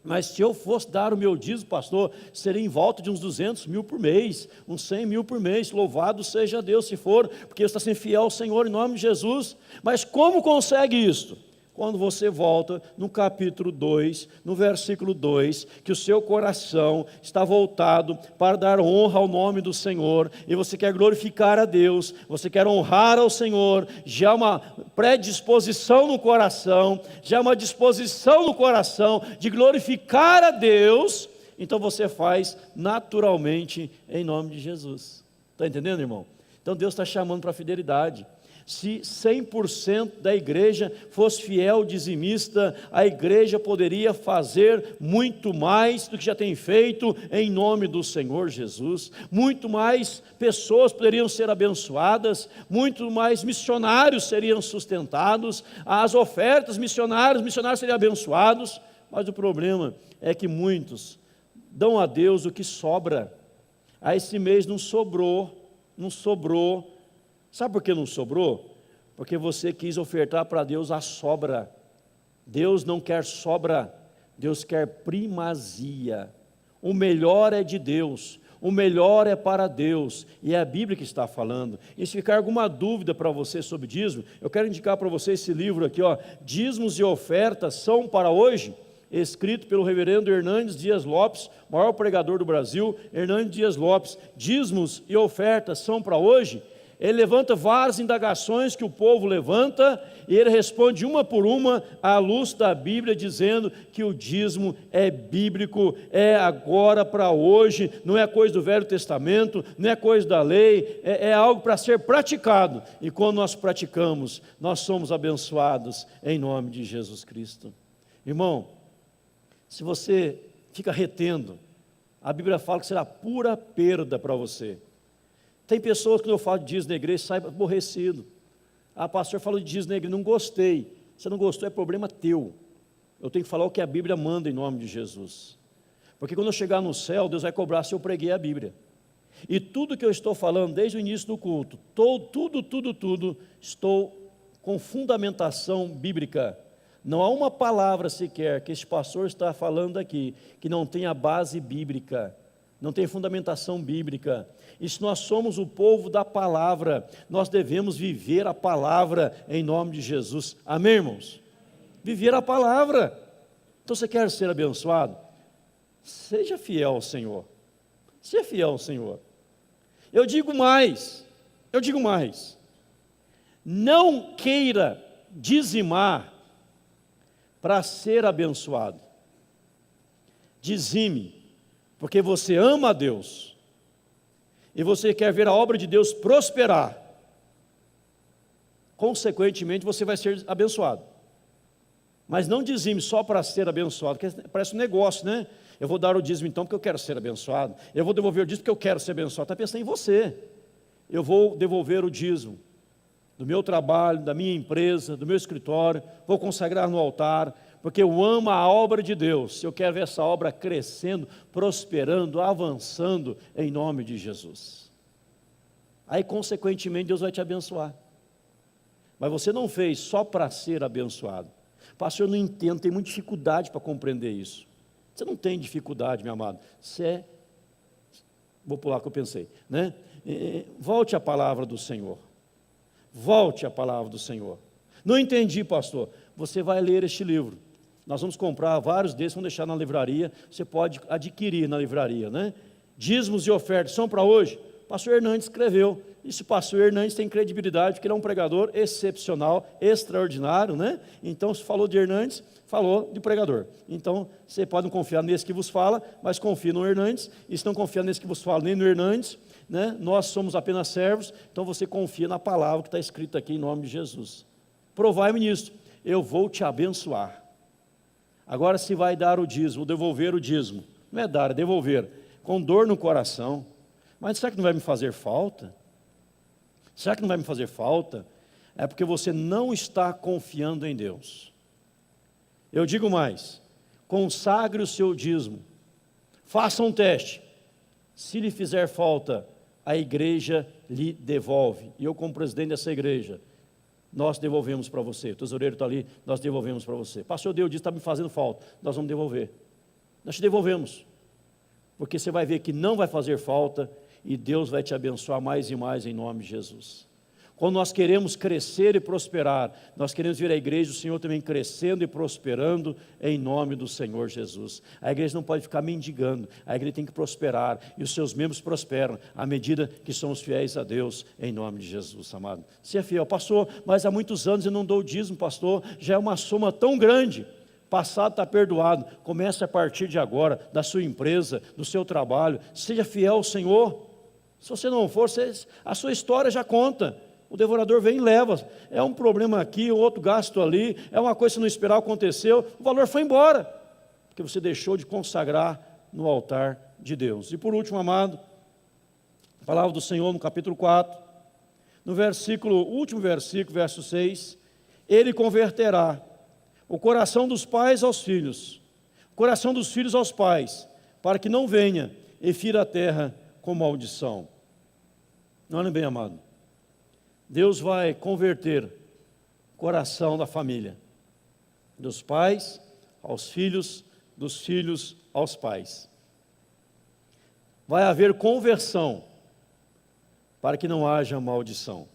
Mas se eu fosse dar o meu dízimo, pastor, seria em volta de uns 200 mil por mês, uns 100 mil por mês. Louvado seja Deus se for, porque você está sendo fiel ao Senhor em nome de Jesus. Mas como consegue isso? Quando você volta no capítulo 2, no versículo 2, que o seu coração está voltado para dar honra ao nome do Senhor, e você quer glorificar a Deus, você quer honrar ao Senhor, já há uma predisposição no coração, já há uma disposição no coração de glorificar a Deus, então você faz naturalmente em nome de Jesus. Está entendendo, irmão? Então Deus está chamando para a fidelidade. Se 100% da igreja fosse fiel dizimista, a igreja poderia fazer muito mais do que já tem feito em nome do Senhor Jesus. Muito mais pessoas poderiam ser abençoadas, muito mais missionários seriam sustentados, as ofertas missionários seriam abençoados, mas o problema é que muitos dão a Deus o que sobra. Esse mês não sobrou. Sabe por que não sobrou? Porque você quis ofertar para Deus a sobra. Deus não quer sobra, Deus quer primazia. O melhor é de Deus, o melhor é para Deus, e é a Bíblia que está falando. E se ficar alguma dúvida para você sobre dízimo, eu quero indicar para você esse livro aqui, Dízimos e Ofertas São para Hoje, escrito pelo reverendo Hernandes Dias Lopes, maior pregador do Brasil. Hernandes Dias Lopes, Dízimos e Ofertas São para Hoje. Ele levanta várias indagações que o povo levanta, e ele responde uma por uma à luz da Bíblia, dizendo que o dízimo é bíblico, é agora para hoje, não é coisa do Velho Testamento, não é coisa da lei, é algo para ser praticado, e quando nós praticamos, nós somos abençoados em nome de Jesus Cristo. Irmão, se você fica retendo, a Bíblia fala que será pura perda para você. Tem pessoas que quando eu falo de dízimo na igreja, saem aborrecido. Pastor falou de dízimo na igreja, não gostei. Se não gostou, é problema teu. Eu tenho que falar o que a Bíblia manda em nome de Jesus. Porque quando eu chegar no céu, Deus vai cobrar se eu preguei a Bíblia. E tudo que eu estou falando desde o início do culto, tudo, estou com fundamentação bíblica. Não há uma palavra sequer que este pastor está falando aqui, que não tenha base bíblica, não tem fundamentação bíblica. E se nós somos o povo da palavra, nós devemos viver a palavra em nome de Jesus. Amém, irmãos? Viver a palavra. Então você quer ser abençoado? Seja fiel ao Senhor. Seja fiel ao Senhor. Eu digo mais. Não queira dizimar para ser abençoado. Dizime, porque você ama a Deus e você quer ver a obra de Deus prosperar. Consequentemente, você vai ser abençoado. Mas não dizime só para ser abençoado, porque parece um negócio, né? Eu vou dar o dízimo então porque eu quero ser abençoado. Eu vou devolver o dízimo porque eu quero ser abençoado. Está pensando em você. Eu vou devolver o dízimo do meu trabalho, da minha empresa, do meu escritório, vou consagrar no altar, porque eu amo a obra de Deus. Eu quero ver essa obra crescendo, prosperando, avançando em nome de Jesus. Aí, consequentemente, Deus vai te abençoar. Mas você não fez só para ser abençoado. Pastor, eu não entendo, tenho muita dificuldade para compreender isso. Você não tem dificuldade, meu amado. Vou pular o que eu pensei, né? Volte à palavra do Senhor. Volte à palavra do Senhor. Não entendi, pastor. Você vai ler este livro. Nós vamos comprar vários desses, vamos deixar na livraria. Você pode adquirir na livraria, né? Dízimos e ofertas são para hoje? O pastor Hernandes escreveu. E se o pastor Hernandes tem credibilidade, porque ele é um pregador excepcional, extraordinário, né? Então, se falou de Hernandes, falou de pregador. Então, você pode não confiar nesse que vos fala, mas confia no Hernandes. E se não confia nesse que vos fala, nem no Hernandes, né? Nós somos apenas servos, então você confia na palavra que está escrita aqui em nome de Jesus. Provai-me nisso, eu vou te abençoar. Agora, se vai dar o dízimo, devolver o dízimo, não é dar, é devolver, com dor no coração. Mas será que não vai me fazer falta? Será que não vai me fazer falta? É porque você não está confiando em Deus. Eu digo mais, consagre o seu dízimo, faça um teste, se lhe fizer falta, a igreja lhe devolve. E eu, como presidente dessa igreja, nós devolvemos para você. O tesoureiro está ali, nós devolvemos para você. Pastor, Deus disse, está me fazendo falta, nós vamos devolver. nós te devolvemos, porque você vai ver que não vai fazer falta e Deus vai te abençoar mais e mais em nome de Jesus. Quando nós queremos crescer e prosperar, nós queremos vir à igreja, o Senhor também crescendo e prosperando em nome do Senhor Jesus. A igreja não pode ficar mendigando, a igreja tem que prosperar e os seus membros prosperam à medida que somos fiéis a Deus em nome de Jesus, amado. Se é fiel, pastor, mas há muitos anos eu não dou o dízimo, pastor, já é uma soma tão grande. Passado está perdoado, comece a partir de agora, da sua empresa, do seu trabalho, seja fiel ao Senhor. Se você não for, a sua história já conta. O devorador vem e leva, é um problema aqui, outro gasto ali, é uma coisa que você não esperava, aconteceu, o valor foi embora, porque você deixou de consagrar no altar de Deus. E por último, amado, a palavra do Senhor no capítulo 4, no último versículo, verso 6, Ele converterá o coração dos pais aos filhos, o coração dos filhos aos pais, para que não venha e fira a terra com maldição. Olhem bem, amado, Deus vai converter o coração da família, dos pais aos filhos, dos filhos aos pais. Vai haver conversão para que não haja maldição.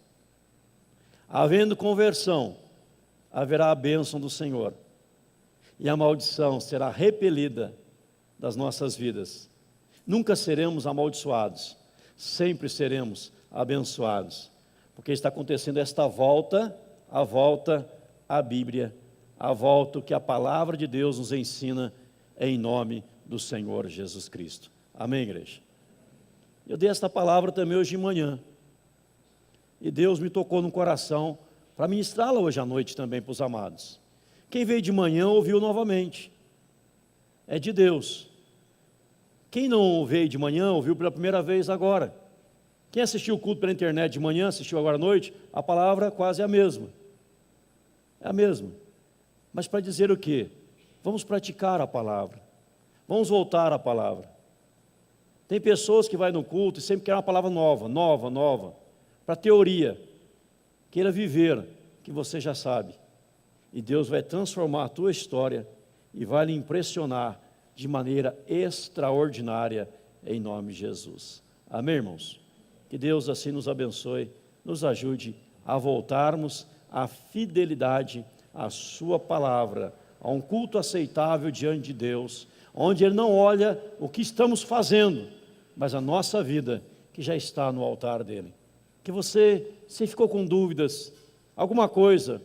Havendo conversão, haverá a bênção do Senhor e a maldição será repelida das nossas vidas. Nunca seremos amaldiçoados, sempre seremos abençoados. Porque está acontecendo esta volta, a volta à Bíblia, a volta que a palavra de Deus nos ensina em nome do Senhor Jesus Cristo. Amém, igreja? Eu dei esta palavra também hoje de manhã, e Deus me tocou no coração para ministrá-la hoje à noite também para os amados. Quem veio de manhã ouviu novamente, é de Deus. Quem não veio de manhã ouviu pela primeira vez agora. Quem assistiu o culto pela internet de manhã, assistiu agora à noite, a palavra quase é a mesma. É a mesma. Mas para dizer o quê? Vamos praticar a palavra. Vamos voltar à palavra. Tem pessoas que vão no culto e sempre querem uma palavra nova. Para teoria. Queira viver, que você já sabe. E Deus vai transformar a tua história e vai lhe impressionar de maneira extraordinária em nome de Jesus. Amém, irmãos? Que Deus assim nos abençoe, nos ajude a voltarmos à fidelidade à sua palavra, a um culto aceitável diante de Deus, onde Ele não olha o que estamos fazendo, mas a nossa vida que já está no altar dEle. Que você, se ficou com dúvidas, alguma coisa,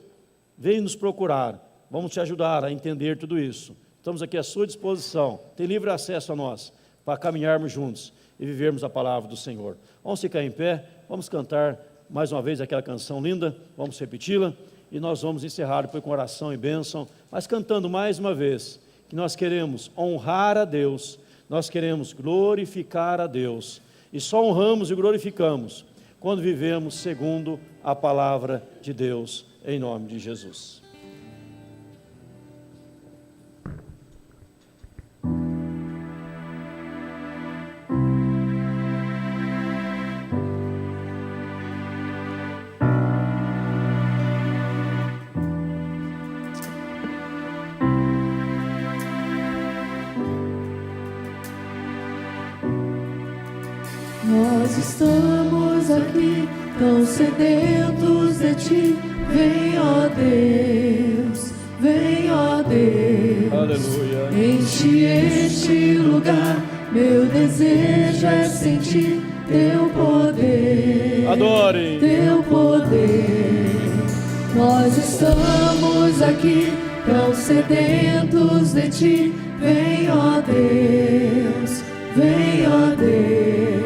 venha nos procurar, vamos te ajudar a entender tudo isso. Estamos aqui à sua disposição, tem livre acesso a nós, para caminharmos juntos e vivermos a palavra do Senhor. Vamos ficar em pé, vamos cantar mais uma vez aquela canção linda, vamos repeti-la, e nós vamos encerrar depois com oração e bênção, mas cantando mais uma vez, que nós queremos honrar a Deus, nós queremos glorificar a Deus, e só honramos e glorificamos quando vivemos segundo a palavra de Deus, em nome de Jesus. Nós estamos aqui, tão sedentos de Ti. Vem, ó Deus, vem, ó Deus. Aleluia. Enche este lugar, meu desejo é sentir Teu poder. Adorem. Teu poder. Nós estamos aqui, tão sedentos de Ti. Vem, ó Deus, vem, ó Deus.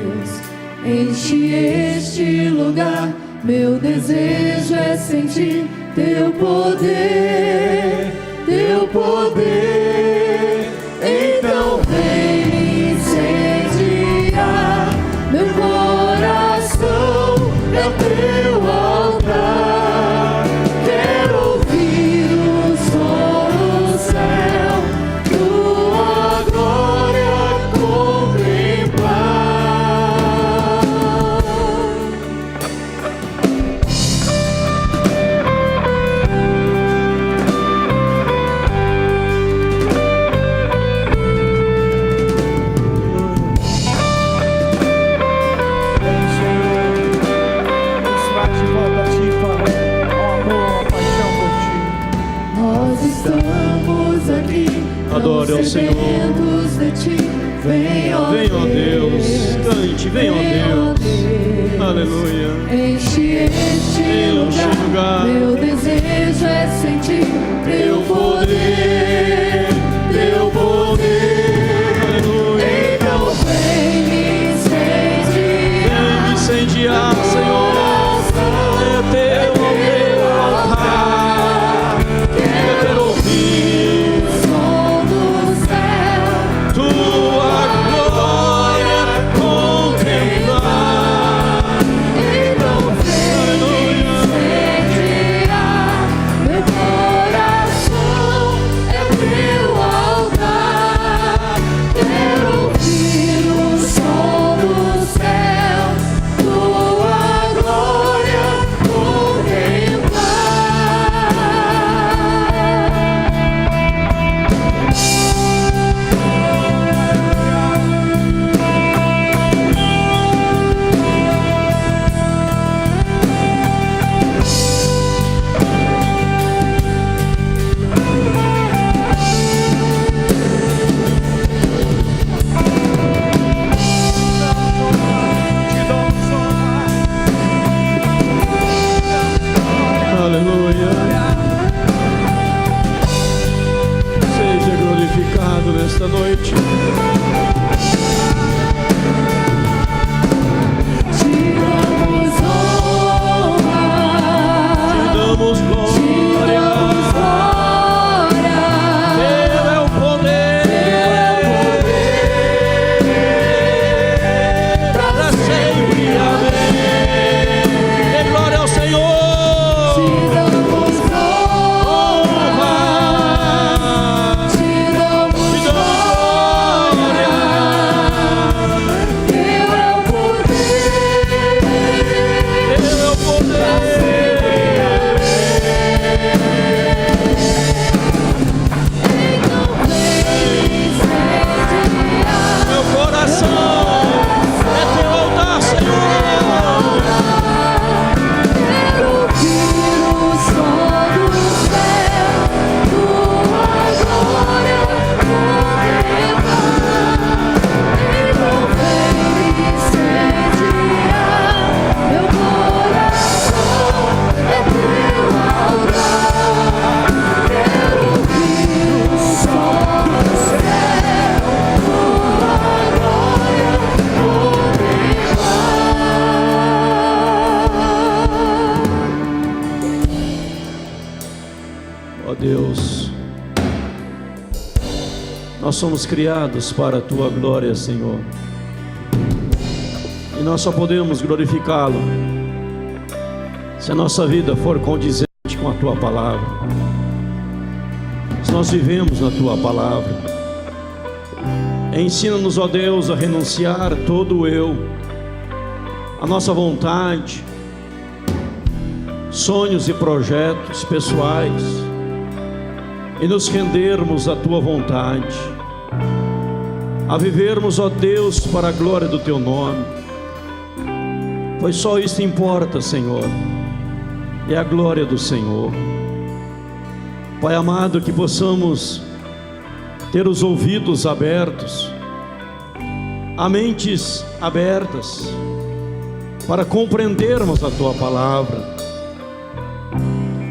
Enche este lugar, meu desejo é sentir Teu poder, Teu poder. Então vem incendiar meu coração, é Teu altar. Quero ouvir o som do céu, Tua glória contemplar. ao Senhor. De ti, vem, ó Deus, cante, vem, ó Deus, aleluia. Enche este lugar, meu desejo é sentir teu poder, aleluia. Então vem me incendiar, Senhor, é teu altar, quero ouvir o som do céu, tua glória contemplar. então vem incendiar meu coração, é teu altar, quero ouvir o som do céu, tua glória contemplar. Aleluia. Seja glorificado nesta noite. Te damos honra, Te damos te glória. damos glória. Teu é o poder para sempre. Amém. Dê glória ao Senhor. Te damos honra, te damos glória. Teu é o poder, Teu é o poder. então vem incendiar Meu coração é teu altar, Senhor. quero ouvir o som do céu, tua glória contemplar. Então vem incendiar meu coração, é teu altar. Quero ouvir o som do céu, tua glória contemplar. Ó Deus, nós somos criados para a Tua glória, Senhor, e nós só podemos glorificá-lo se a nossa vida for condizente com a Tua palavra, se nós vivemos na Tua palavra. Ensina-nos, ó Deus, a renunciar todo o eu, a nossa vontade, sonhos e projetos pessoais, e nos rendermos à Tua vontade, a vivermos, ó Deus, para a glória do Teu nome, pois só isso importa, Senhor, é a glória do Senhor. Pai amado, que possamos ter os ouvidos abertos, a mentes abertas, para compreendermos a Tua palavra,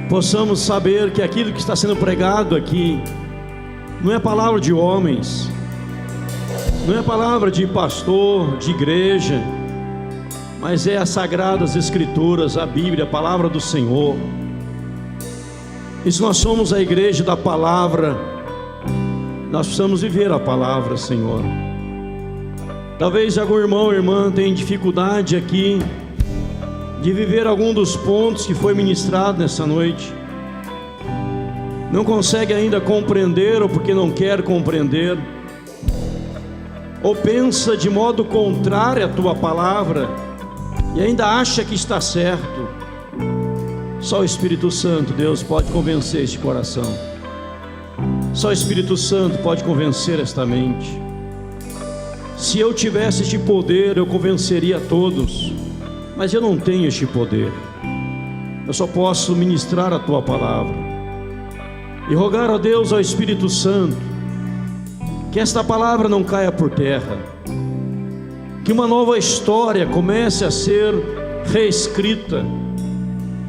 possamos saber que aquilo que está sendo pregado aqui não é palavra de homens, não é palavra de pastor, de igreja, mas é as sagradas escrituras, a Bíblia, a palavra do Senhor. E se nós somos a igreja da palavra, nós precisamos viver a palavra, Senhor. Talvez algum irmão ou irmã tenha dificuldade aqui de viver algum dos pontos que foi ministrado nessa noite, não consegue ainda compreender, ou porque não quer compreender, ou pensa de modo contrário à Tua palavra e ainda acha que está certo. Só o Espírito Santo, Deus, pode convencer este coração. Só o Espírito Santo pode convencer esta mente. Se eu tivesse este poder, eu convenceria a todos, mas eu não tenho este poder. Eu só posso ministrar a Tua palavra e rogar a Deus, ao Espírito Santo, Que esta palavra não caia por terra, que uma nova história comece a ser reescrita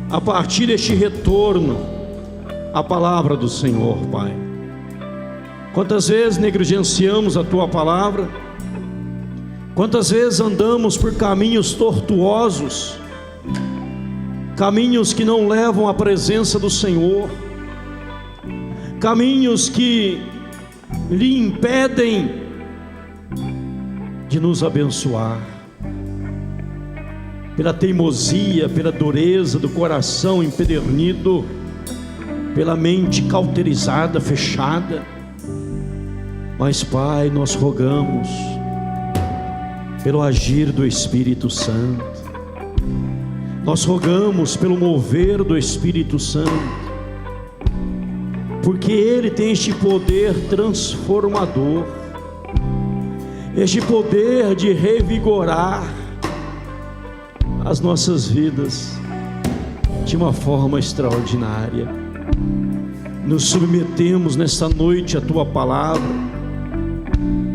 a partir deste retorno à palavra do Senhor, Pai. Quantas vezes negligenciamos a Tua palavra, quantas vezes andamos por caminhos tortuosos, caminhos que não levam à presença do Senhor, caminhos que lhe impedem de nos abençoar, pela teimosia, pela dureza do coração empedernido, pela mente cauterizada, fechada. Mas, Pai, nós rogamos pelo agir do Espírito Santo, nós rogamos pelo mover do Espírito Santo, porque Ele tem este poder transformador, este poder de revigorar as nossas vidas de uma forma extraordinária. Nos submetemos nesta noite à Tua palavra,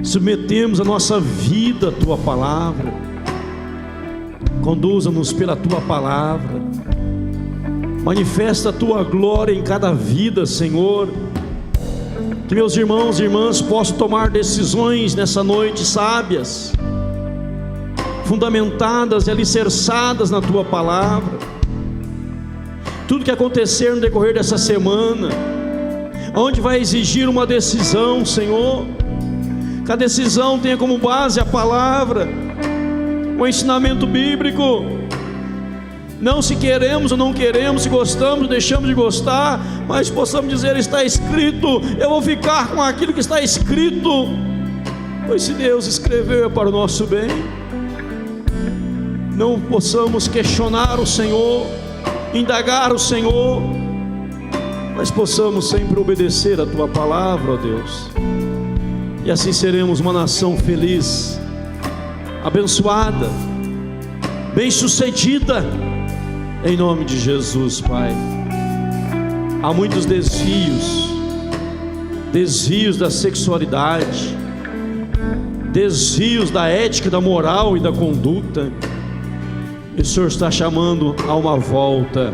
submetemos a nossa vida à Tua palavra. Conduza-nos pela Tua palavra, manifesta a Tua glória em cada vida, Senhor. Que meus irmãos e irmãs possam tomar decisões nessa noite sábias, fundamentadas e alicerçadas na Tua palavra. Tudo que acontecer no decorrer dessa semana, onde vai exigir uma decisão, Senhor, que a decisão tenha como base a palavra, o ensinamento bíblico. Não se queremos ou não queremos, se gostamos ou deixamos de gostar, mas possamos dizer: está escrito, eu vou ficar com aquilo que está escrito, pois se Deus escreveu é para o nosso bem. Não possamos questionar o Senhor, indagar o Senhor, mas possamos sempre obedecer a Tua palavra, ó Deus, e assim seremos uma nação feliz, abençoada, bem-sucedida, em nome de Jesus, Pai. Há muitos desvios da sexualidade, desvios da ética, da moral e da conduta, e o Senhor está chamando a uma volta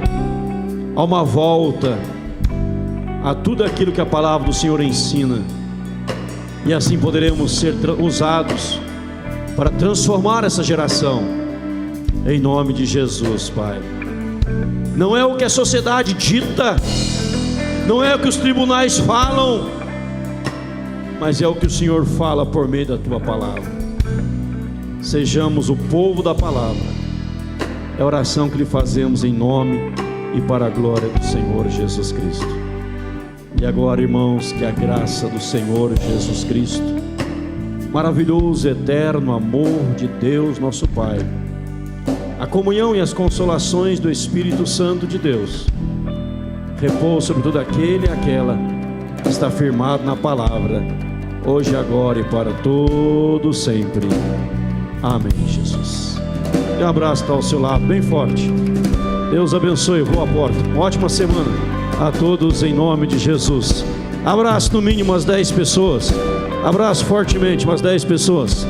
a tudo aquilo que a palavra do Senhor ensina, e assim poderemos ser usados para transformar essa geração, em nome de Jesus, Pai. Não é o que a sociedade dita, não é o que os tribunais falam, mas é o que o Senhor fala por meio da Tua palavra. Sejamos o povo da palavra. É a oração que lhe fazemos em nome e para a glória do Senhor Jesus Cristo. E agora, irmãos, que a graça do Senhor Jesus Cristo, maravilhoso, eterno amor de Deus nosso Pai, a comunhão e as consolações do Espírito Santo de Deus, repousa sobre todo aquele e aquela que está firmado na palavra, hoje, agora e para todo sempre. Amém, Jesus. Um abraço está ao seu lado, bem forte. Deus abençoe, boa porta. Uma ótima semana a todos em nome de Jesus. Abraço no mínimo umas 10 pessoas. Abraço fortemente umas 10 pessoas.